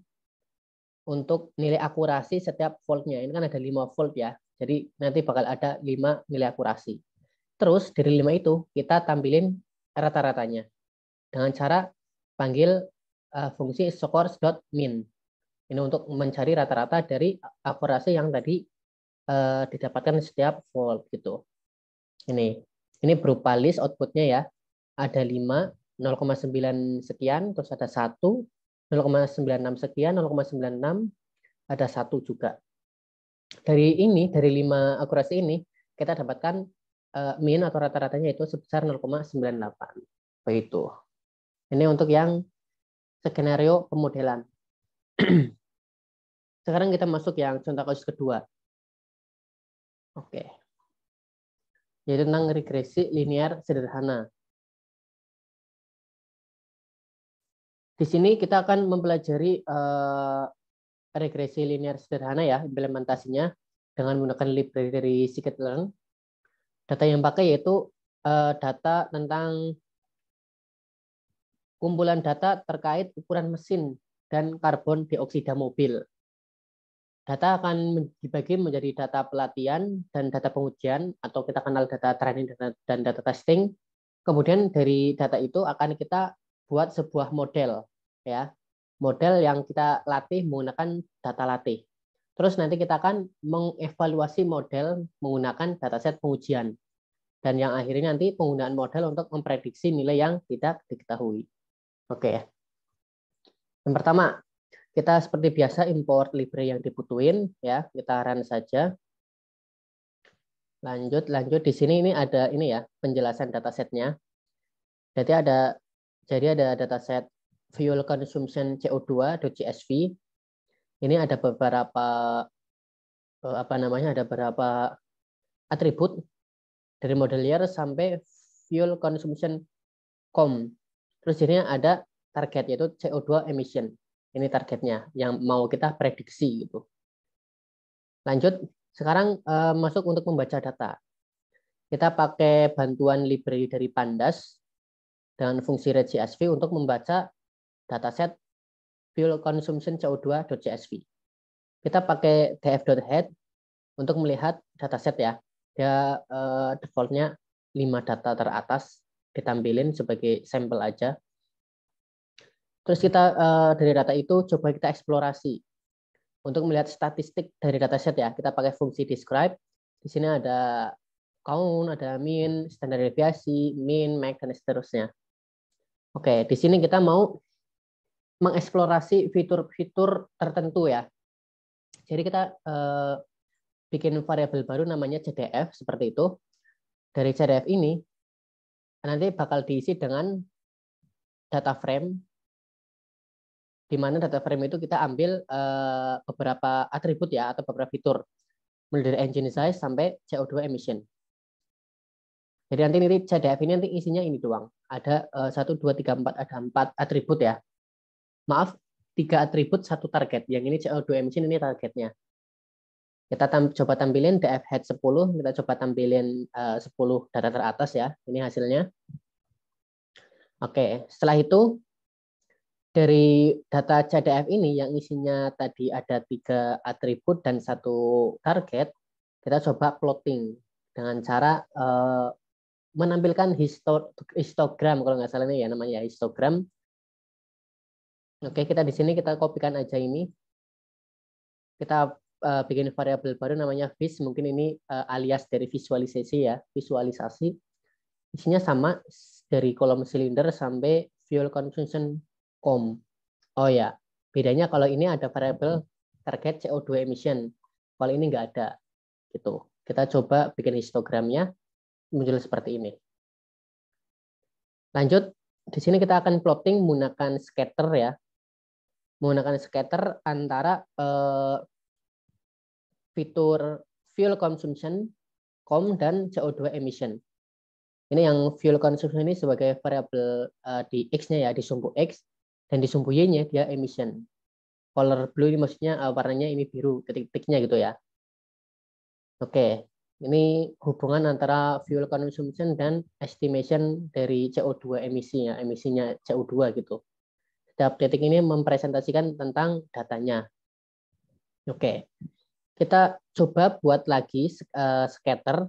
untuk nilai akurasi setiap foldnya. Ini kan ada 5 fold ya. Jadi nanti bakal ada 5 nilai akurasi. Terus dari 5 itu kita tampilin rata-ratanya dengan cara panggil fungsi scores.min. Ini untuk mencari rata-rata dari akurasi yang tadi didapatkan setiap fold gitu. Ini berupa list outputnya ya. Ada 5, 0,9 sekian, terus ada 1, 0,96 sekian, 0,96, ada 1 juga. Dari 5 akurasi ini kita dapatkan min atau rata-ratanya itu sebesar 0,98. Begitu. Ini untuk yang skenario pemodelan. Sekarang kita masuk yang contoh kasus kedua. Oke. Yaitu tentang regresi linear sederhana. Di sini kita akan mempelajari regresi linear sederhana ya, implementasinya dengan menggunakan library dari scikit-learn. Data yang pakai yaitu data tentang kumpulan data terkait ukuran mesin dan karbon dioksida mobil. Data akan dibagi menjadi data pelatihan dan data pengujian, atau kita kenal data training dan data testing. Kemudian dari data itu akan kita buat sebuah model ya. Model yang kita latih menggunakan data latih. Terus nanti kita akan mengevaluasi model menggunakan dataset pengujian. Dan yang akhirnya nanti penggunaan model untuk memprediksi nilai yang tidak diketahui. Oke. Yang pertama, kita seperti biasa import library yang dibutuhin ya, kita run saja. Lanjut. Di sini ini ada ini ya, penjelasan datasetnya. Jadi ada dataset fuel consumption CO2.csv. Ini ada beberapa ada beberapa atribut dari model year sampai fuel consumption com. Terus ini ada target yaitu CO2 emission. Ini targetnya yang mau kita prediksi gitu. Lanjut, sekarang masuk untuk membaca data. Kita pakai bantuan library dari Pandas dengan fungsi read.csv untuk membaca dataset fuel consumption CO2.csv. Kita pakai df.head untuk melihat dataset ya. Dia defaultnya 5 data teratas ditampilin sebagai sampel aja. Terus kita dari data itu coba kita eksplorasi untuk melihat statistik dari dataset ya. Kita pakai fungsi describe. Di sini ada count, ada mean, standar deviasi, min, max, dan seterusnya. Oke, di sini kita mau mengeksplorasi fitur-fitur tertentu ya. Jadi kita bikin variabel baru namanya CDF seperti itu. Dari CDF ini nanti bakal diisi dengan data frame, di mana data frame itu kita ambil beberapa atribut ya atau beberapa fitur, mulai dari engine size sampai CO2 emission. Jadi nanti CDF ini nanti isinya ini doang. Ada 1, 2, 3, 4, ada 4 atribut ya. Maaf, 3 atribut 1 target. Yang ini CO2 emission ini targetnya. Kita coba tampilin df head 10, kita coba tampilin 10 data teratas ya. Ini hasilnya. Oke, setelah itu dari data CDF ini yang isinya tadi ada 3 atribut dan 1 target, kita coba plotting dengan cara menampilkan histogram kalau nggak salah ini ya namanya histogram. Oke, kita di sini kita kopikan aja ini. Kita bikin variabel baru namanya vis, mungkin ini alias dari visualisasi ya, visualisasi. Isinya sama dari kolom silinder sampai fuel consumption com. Oh ya, bedanya kalau ini ada variabel target CO2 emission. Kalau ini nggak ada gitu. Kita coba bikin histogramnya muncul seperti ini. Lanjut, di sini kita akan plotting menggunakan scatter ya. Menggunakan scatter antara fitur fuel consumption com dan CO2 emission. Ini yang fuel consumption ini sebagai variabel di X-nya ya, di sumbu X, dan di sumbu Y-nya dia emission. Color blue ini maksudnya warnanya ini biru, titik-titiknya gitu ya. Oke, ini hubungan antara fuel consumption dan estimation dari CO2 emisinya, emisinya CO2 gitu. Setiap titik ini mempresentasikan tentang datanya. Oke, kita coba buat lagi scatter,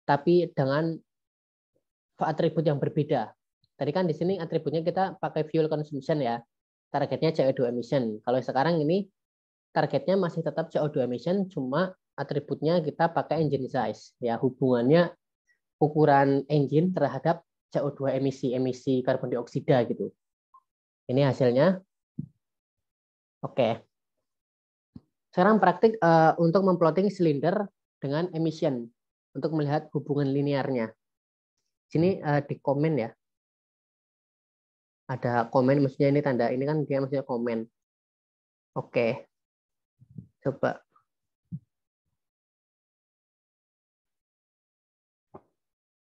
tapi dengan atribut yang berbeda. Tadi kan di sini atributnya kita pakai fuel consumption ya, targetnya CO2 emission. Kalau sekarang ini targetnya masih tetap CO2 emission, cuma atributnya kita pakai engine size. Ya, hubungannya ukuran engine terhadap CO2 emisi karbon dioksida gitu. Ini hasilnya. Oke. Sekarang praktik untuk memplotting silinder dengan emission untuk melihat hubungan linearnya. Sini di komen ya. Ada komen, maksudnya ini tanda ini kan dia maksudnya komen. Oke. Coba.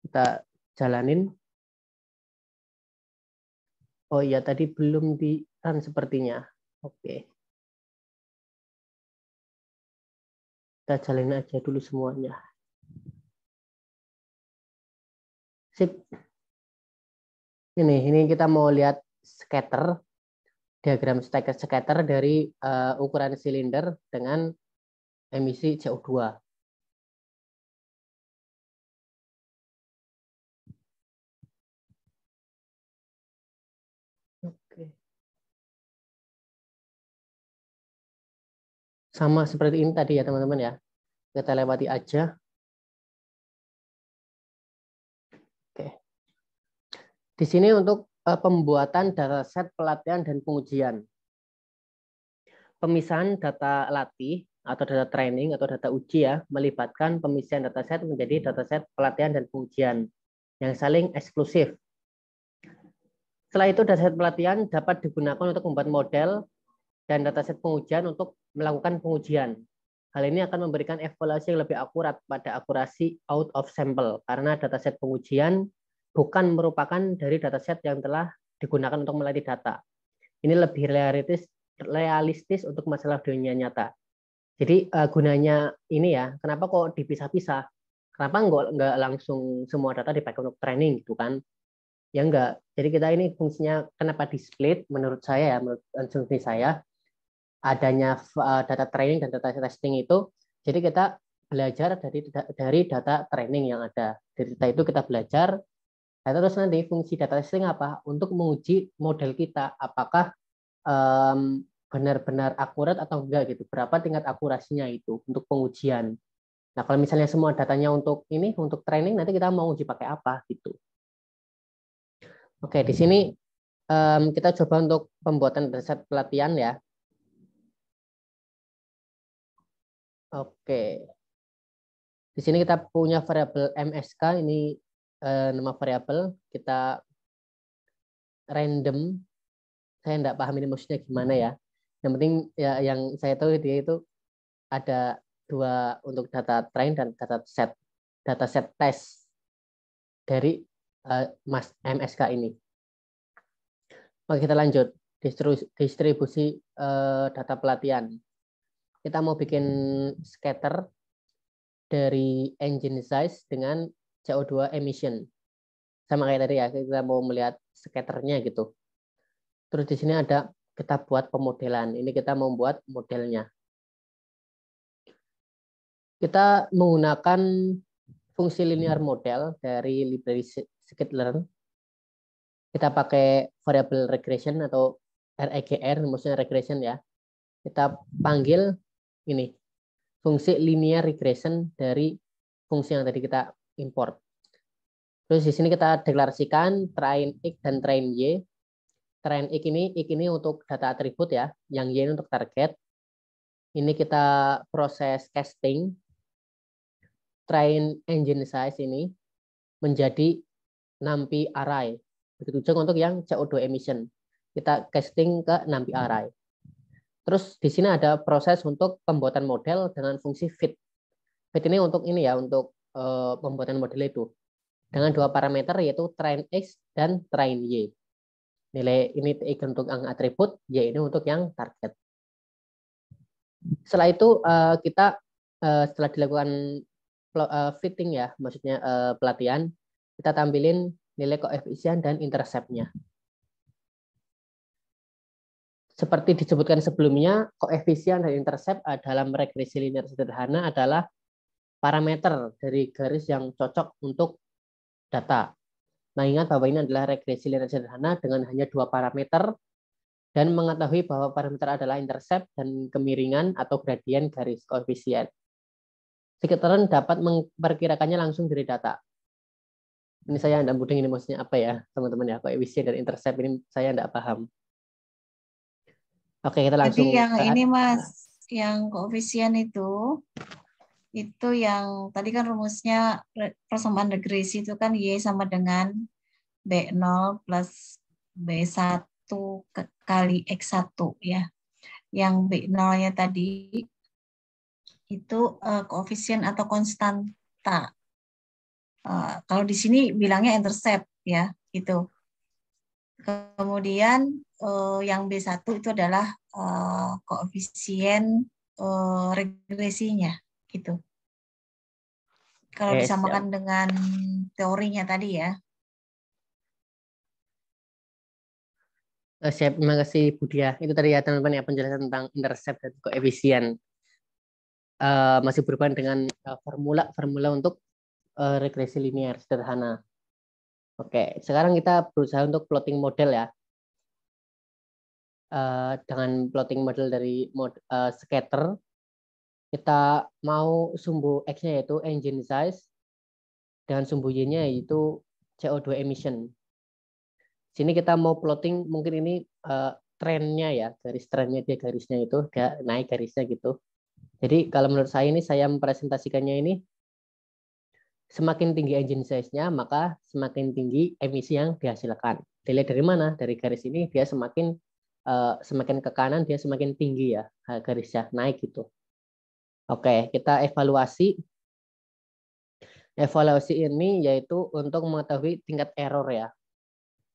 Kita jalanin. Oh iya, tadi belum di run sepertinya. Oke. Kita jalanin aja dulu semuanya. Sip. Ini kita mau lihat scatter, diagram scatter dari ukuran silinder dengan emisi CO2. Oke. Sama seperti ini tadi ya teman-teman ya. Kita lewati aja. Oke. Di sini untuk pembuatan dataset pelatihan dan pengujian. Pemisahan data latih atau data training atau data uji ya, melibatkan pemisahan dataset menjadi dataset pelatihan dan pengujian yang saling eksklusif. Setelah itu dataset pelatihan dapat digunakan untuk membuat model dan dataset pengujian untuk melakukan pengujian. Hal ini akan memberikan evaluasi yang lebih akurat pada akurasi out of sample karena dataset pengujian bukan merupakan dari dataset yang telah digunakan untuk melatih data. Ini lebih realistis untuk masalah dunia nyata. Jadi gunanya ini ya, kenapa kok dipisah-pisah? Kenapa nggak langsung semua data dipakai untuk training gitu kan? Ya enggak. Jadi kita ini fungsinya kenapa di split? Menurut saya ya, menurut asumsi saya, adanya data training dan data testing itu, jadi kita belajar dari data training yang ada. Dari data itu kita belajar, dan terus nanti fungsi data testing apa? Untuk menguji model kita, apakah benar-benar akurat atau enggak gitu. Berapa tingkat akurasinya itu untuk pengujian. Nah, kalau misalnya semua datanya untuk ini, untuk training, nanti kita mau uji pakai apa gitu. Oke, di sini kita coba untuk pembuatan dataset pelatihan ya. Oke. Di sini kita punya variabel MSK, ini nama variabel, kita random. Saya enggak paham ini maksudnya gimana ya. Yang penting ya yang saya tahu dia itu ada dua untuk data train dan dataset test dari MSK ini. Oke, kita lanjut. Distribusi data pelatihan. Kita mau bikin scatter dari engine size dengan CO2 emission. Sama kayak tadi ya, kita mau melihat scatternya gitu. Terus di sini ada kita buat pemodelan. Ini kita membuat modelnya. Kita menggunakan fungsi linear model dari library scikit-learn. Kita pakai variable regression atau REGR, maksudnya regression ya. Kita panggil ini fungsi linear regression dari fungsi yang tadi kita import. Terus di sini kita deklarasikan train X dan train Y. Train X ini untuk data atribut ya, yang Y ini untuk target. Ini kita proses casting. Train engine size ini menjadi NumPy array. Begitu juga untuk yang CO2 emission. Kita casting ke NumPy array. Terus di sini ada proses untuk pembuatan model dengan fungsi fit. Fit ini untuk ini ya, untuk pembuatan model itu dengan dua parameter yaitu train X dan train Y. Nilai ini X untuk yang atribut, Y ini untuk yang target. Setelah itu kita setelah dilakukan fitting ya, maksudnya pelatihan, kita tampilin nilai koefisien dan intercept-nya. Seperti disebutkan sebelumnya, koefisien dan intercept dalam regresi linear sederhana adalah parameter dari garis yang cocok untuk data. Nah, ingat bahwa ini adalah regresi linear sederhana dengan hanya dua parameter dan mengetahui bahwa parameter adalah intercept dan kemiringan atau gradien garis koefisien. Scikit-learn dapat memperkirakannya langsung dari data. Ini saya tidak mudeng ini maksudnya apa ya, teman-teman ya, koefisien dan intercept ini saya tidak paham. Oke, kita langsung. Jadi yang ini Mas, yang koefisien itu yang tadi kan rumusnya persamaan regresi itu kan Y sama dengan B0 plus B1 kali X1 ya. Yang B0-nya tadi itu koefisien atau konstanta. Kalau di sini bilangnya intercept ya, gitu. Kemudian yang B1 itu adalah koefisien regresinya gitu. Kalau disamakan dengan teorinya tadi ya. Siap, terima kasih Budia. Itu tadi ya teman-teman ya penjelasan tentang intercept dan koefisien. Masih berhubungan dengan formula untuk regresi linear sederhana. Oke, sekarang kita berusaha untuk plotting model ya. Dengan plotting model dari scatter, Kita mau sumbu X-nya yaitu engine size, dengan sumbu Y-nya yaitu CO2 emission. Sini kita mau plotting, mungkin ini trennya ya, garis trennya dia garisnya itu dia naik garisnya gitu. Jadi kalau menurut saya ini saya mempresentasikannya ini semakin tinggi engine size-nya maka semakin tinggi emisi yang dihasilkan. Dilihat dari mana? Dari garis ini dia semakin ke kanan dia semakin tinggi ya garisnya naik gitu. Oke, kita evaluasi. Evaluasi ini yaitu untuk mengetahui tingkat error ya.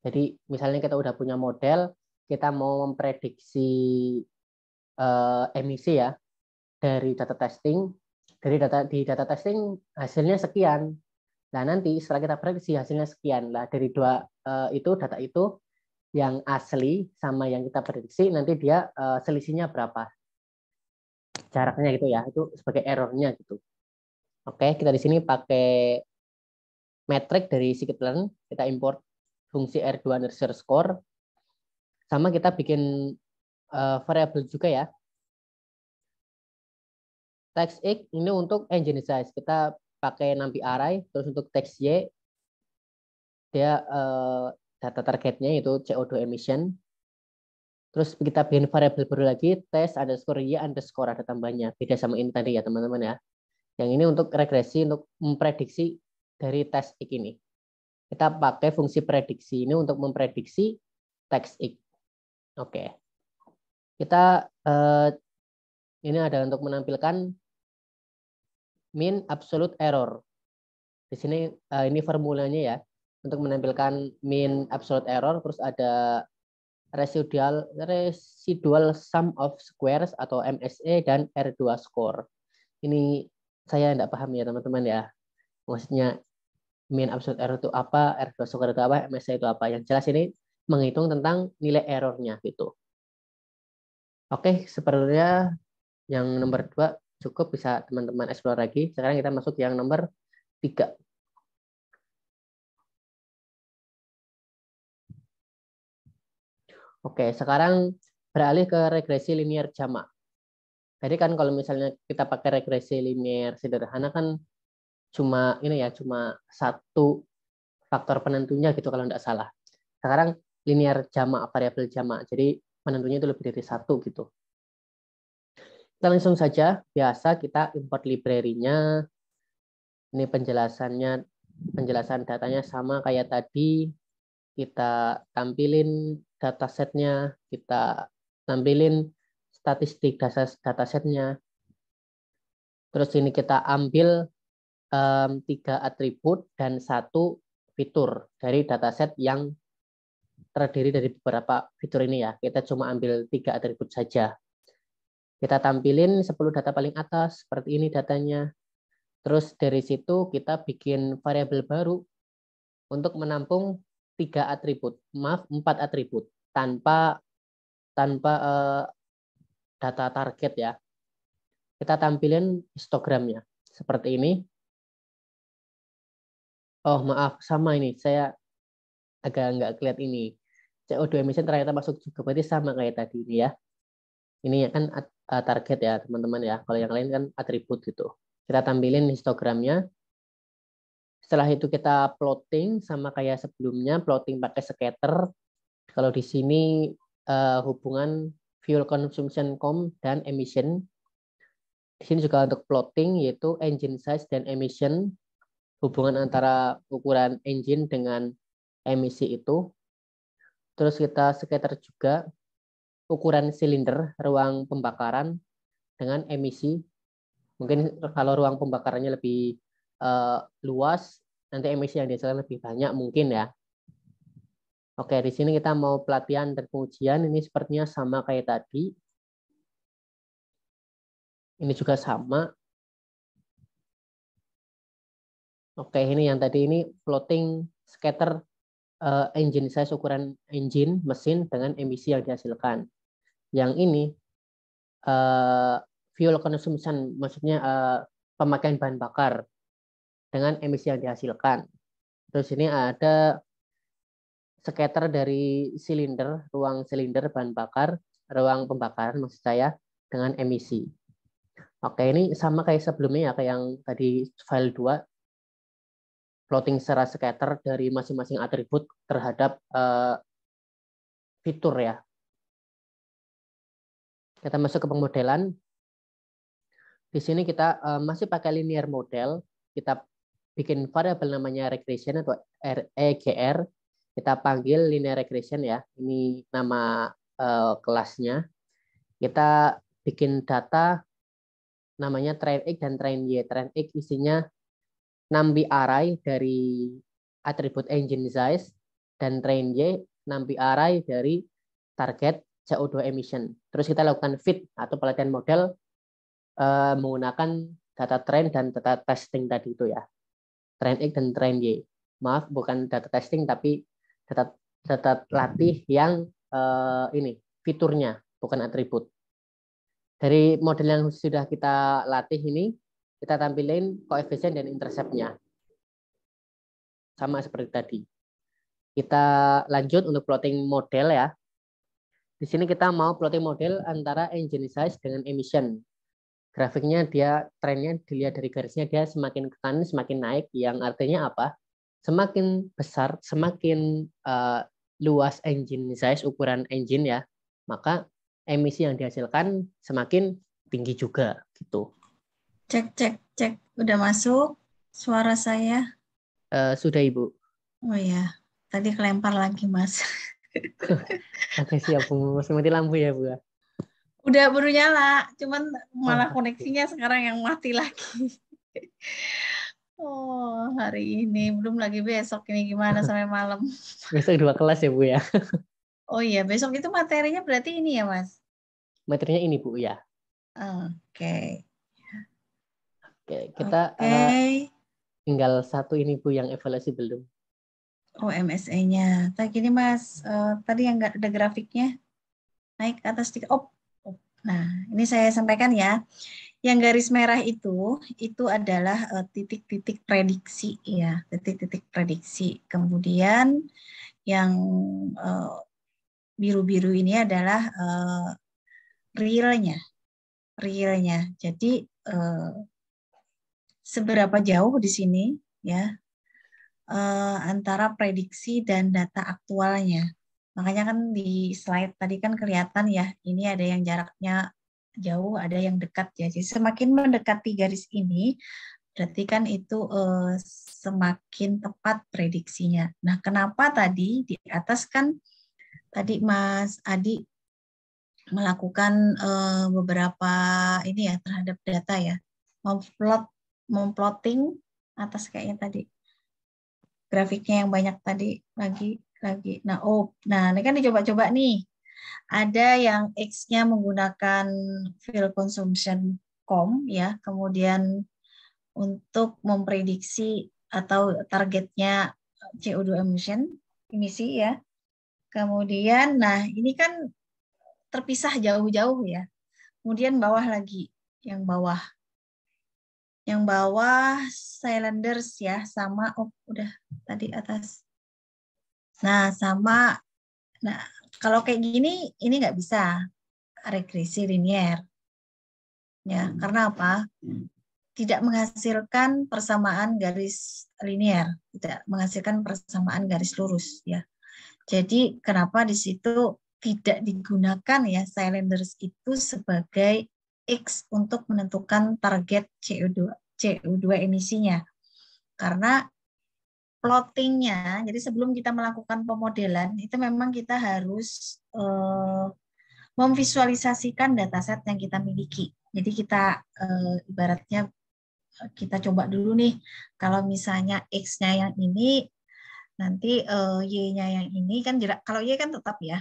Jadi misalnya kita udah punya model, kita mau memprediksi emisi ya dari data testing. Di data testing hasilnya sekian. Nah nanti setelah kita prediksi hasilnya sekian. Lah dari data itu yang asli sama yang kita prediksi nanti dia selisihnya berapa? Jaraknya gitu ya. Itu sebagai errornya gitu. Oke, kita di sini pakai metrik dari scikit-learn, kita import fungsi R2_score, sama kita bikin variabel juga ya. Text X ini untuk engine size, kita pakai numpy array, terus untuk text Y, dia data targetnya itu CO2 emission. Terus kita bikin variabel baru lagi, test_Y_, ada tambahnya. Beda sama ini tadi ya teman-teman ya. Yang ini untuk regresi, untuk memprediksi dari test X ini. Kita pakai fungsi prediksi ini untuk memprediksi text X. Oke. Kita ini ada untuk menampilkan mean absolute error. Di sini ini formulanya ya untuk menampilkan mean absolute error, terus ada residual sum of squares atau MSE dan R2 score. Ini saya tidak paham ya teman-teman ya. Maksudnya mean absolute error itu apa, R2 score itu apa, MSE itu apa. Yang jelas ini menghitung tentang nilai errornya gitu. Oke, sepertinya yang nomor 2 cukup, bisa teman-teman explore lagi. Sekarang kita masuk yang nomor 3. Oke, sekarang beralih ke regresi linear jamak. Jadi kan kalau misalnya kita pakai regresi linear sederhana kan cuma ini ya, cuma satu faktor penentunya gitu kalau tidak salah. Sekarang linear jamak, variabel jamak. Jadi penentunya itu lebih dari satu gitu. Kita langsung saja, biasa kita import library-nya. Ini penjelasan datanya sama kayak tadi. Kita tampilin datasetnya, kita tampilin statistik datasetnya. Terus ini kita ambil 3 atribut dan 1 fitur dari dataset yang terdiri dari beberapa fitur ini ya. Kita cuma ambil 3 atribut saja. Kita tampilin 10 data paling atas, seperti ini datanya. Terus dari situ kita bikin variabel baru untuk menampung 4 atribut tanpa data target ya. Kita tampilin histogramnya seperti ini. Oh maaf, sama ini saya agak nggak kelihatan ini. CO2 emission ternyata masuk juga, berarti sama kayak tadi ini ya. Ini kan target ya teman-teman ya. Kalau yang lain kan atribut gitu. Kita tampilin histogramnya. Setelah itu kita plotting sama kayak sebelumnya, plotting pakai scatter. Kalau di sini hubungan fuel consumption dan emission. Di sini juga untuk plotting yaitu engine size dan emission, hubungan antara ukuran engine dengan emisi itu. Terus kita scatter juga ukuran silinder ruang pembakaran dengan emisi. Mungkin kalau ruang pembakarannya lebih luas, nanti emisi yang dihasilkan lebih banyak mungkin ya. Oke, di sini kita mau pelatihan dan pengujian. Ini sepertinya sama kayak tadi. Ini juga sama. Oke, ini yang tadi ini plotting scatter engine size, ukuran engine mesin dengan emisi yang dihasilkan. Yang ini fuel consumption, maksudnya pemakaian bahan bakar dengan emisi yang dihasilkan. Terus ini ada scatter dari silinder, ruang silinder bahan bakar, ruang pembakaran maksud saya, dengan emisi. Oke, ini sama kayak sebelumnya ya, kayak yang tadi file 2, plotting secara scatter dari masing-masing atribut terhadap fitur ya. Kita masuk ke pemodelan. Di sini kita masih pakai linear model. Kita bikin variabel namanya regression atau EGR. Kita panggil linear regression ya. Ini nama kelasnya. Kita bikin data namanya train X dan train Y. Train X isinya numby array dari atribut engine size, dan train Y numby array dari target CO2 emission. Terus kita lakukan fit atau pelatihan model menggunakan data train dan data testing tadi itu ya. Train X dan train Y. Maaf, bukan data testing tapi data latih yang ini fiturnya, bukan atribut. Dari model yang sudah kita latih ini, kita tampilin koefisien dan intercept-nya. Sama seperti tadi. Kita lanjut untuk plotting model ya. Di sini kita mau plotting model antara engine size dengan emission. Grafiknya trennya dilihat dari garisnya, dia semakin ke kanan semakin naik, yang artinya apa? Semakin besar, semakin luas engine size, ukuran engine ya, maka emisi yang dihasilkan semakin tinggi juga gitu. Cek. Udah masuk suara saya? Sudah Ibu. Oh ya, tadi kelempar lagi Mas. Oke siap Bu, mati lampu ya Bu. Udah baru nyala, cuman malah koneksinya sekarang yang mati lagi. Oh, hari ini belum lagi besok ini gimana sampai malam. Besok 2 kelas ya Bu ya. Oh iya, besok itu materinya berarti ini ya Mas? Materinya ini Bu ya. Oke. Oke, kita tinggal satu ini Bu yang evaluasi belum. Oh, MSA-nya. Tadi gini Mas, tadi yang nggak ada grafiknya. Naik ke atas sedikit. Oh. Nah, ini saya sampaikan ya. Yang garis merah itu adalah titik-titik prediksi ya, titik-titik prediksi. Kemudian yang biru-biru ini adalah realnya. Jadi seberapa jauh di sini ya antara prediksi dan data aktualnya. Makanya kan di slide tadi kan kelihatan ya, ini ada yang jaraknya jauh, ada yang dekat ya. Jadi semakin mendekati garis ini, berarti kan itu semakin tepat prediksinya. Nah, kenapa tadi di atas kan tadi Mas Adi melakukan beberapa ini ya terhadap data ya, memplotting atas kayaknya tadi grafiknya yang banyak tadi lagi. Nah, ini kan dicoba-coba nih. Ada yang X-nya menggunakan fuel consumption COM ya, kemudian untuk memprediksi atau targetnya CO2 emisi ya. Kemudian, nah ini kan terpisah jauh-jauh ya. Kemudian bawah lagi, yang bawah cylinders ya, sama udah tadi atas. Nah, kalau kayak gini, ini nggak bisa regresi linier. Ya, karena apa? Tidak menghasilkan persamaan garis linier, tidak menghasilkan persamaan garis lurus. Ya, jadi kenapa di situ tidak digunakan ya cylinders itu sebagai X untuk menentukan target CO2 emisinya? Karena plottingnya, jadi sebelum kita melakukan pemodelan, itu memang kita harus memvisualisasikan dataset yang kita miliki. Jadi kita ibaratnya kita coba dulu nih, kalau misalnya X-nya yang ini, nanti Y-nya yang ini, kan kalau Y kan tetap ya,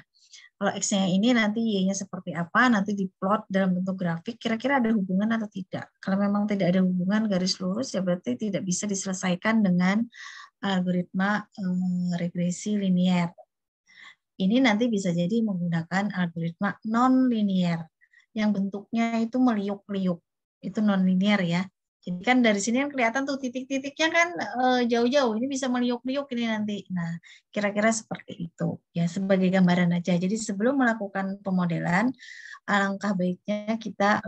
kalau X-nya yang ini nanti Y-nya seperti apa, nanti diplot dalam bentuk grafik, kira-kira ada hubungan atau tidak. Kalau memang tidak ada hubungan garis lurus, ya berarti tidak bisa diselesaikan dengan algoritma regresi linier. Ini nanti bisa jadi menggunakan algoritma non-linier yang bentuknya itu meliuk-liuk. Itu non-linier ya. Jadi kan dari sini kan kelihatan tuh titik-titiknya kan jauh-jauh. Ini bisa meliuk-liuk ini nanti. Nah, kira-kira seperti itu. Ya, sebagai gambaran aja. Jadi sebelum melakukan pemodelan, alangkah baiknya kita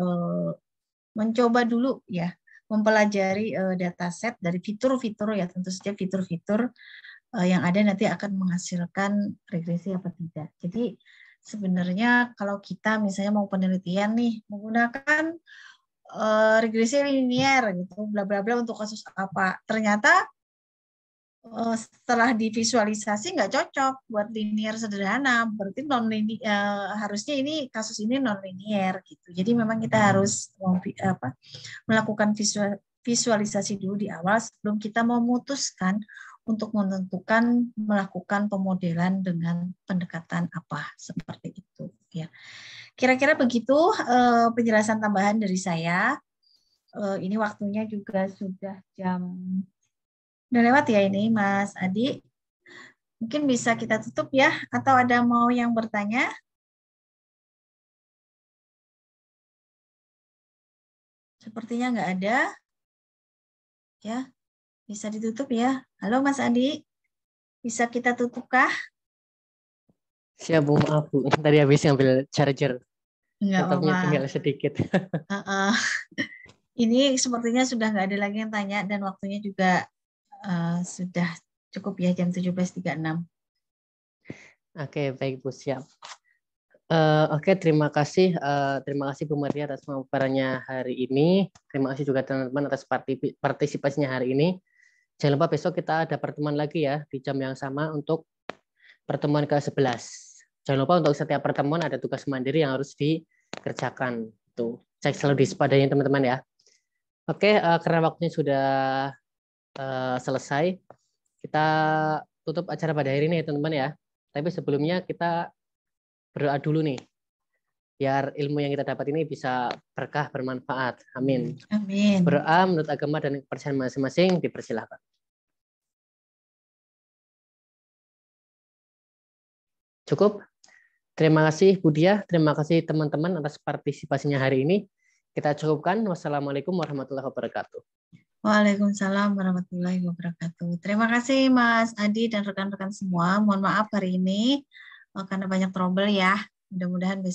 mencoba dulu ya, mempelajari dataset dari fitur-fitur ya, tentu saja fitur-fitur yang ada nanti akan menghasilkan regresi apa tidak. Jadi sebenarnya kalau kita misalnya mau penelitian nih menggunakan regresi linier gitu, bla bla bla untuk kasus apa, ternyata setelah divisualisasi nggak cocok buat linear sederhana, berarti harusnya ini kasus ini non linear gitu. Jadi memang kita harus melakukan visualisasi dulu di awal sebelum kita memutuskan untuk menentukan melakukan pemodelan dengan pendekatan apa, seperti itu ya. Kira-kira begitu penjelasan tambahan dari saya. Ini waktunya juga sudah udah lewat ya ini Mas Adi. Mungkin bisa kita tutup ya, atau ada mau yang bertanya? Sepertinya nggak ada. Ya, bisa ditutup ya. Halo Mas Adi, bisa kita tutupkah? Siap Bu, maaf Bu. Tadi habis ngambil charger. Nggak Laptopnya apa-apa. tinggal sedikit. Ini sepertinya sudah nggak ada lagi yang tanya dan waktunya juga sudah cukup ya, jam 17.36. Oke, baik Bu, siap. Oke, terima kasih Bu Maria atas pemaparannya hari ini. Terima kasih juga teman-teman atas partisipasinya hari ini. Jangan lupa besok kita ada pertemuan lagi ya di jam yang sama untuk pertemuan ke-11. Jangan lupa untuk setiap pertemuan ada tugas mandiri yang harus dikerjakan. Tuh, cek selalu dispadanya teman-teman ya. Oke, karena waktunya sudah selesai, kita tutup acara pada hari ini ya teman-teman ya. Tapi sebelumnya kita berdoa dulu nih, biar ilmu yang kita dapat ini bisa berkah, bermanfaat. Amin. Amin. Berdoa menurut agama dan kepercayaan masing-masing, dipersilahkan. Cukup? Terima kasih Budia, terima kasih teman-teman atas partisipasinya hari ini. Kita cukupkan. Wassalamualaikum warahmatullahi wabarakatuh. Waalaikumsalam warahmatullahi wabarakatuh. Terima kasih Mas Adi dan rekan-rekan semua. Mohon maaf hari ini karena banyak trouble ya. Mudah-mudahan besok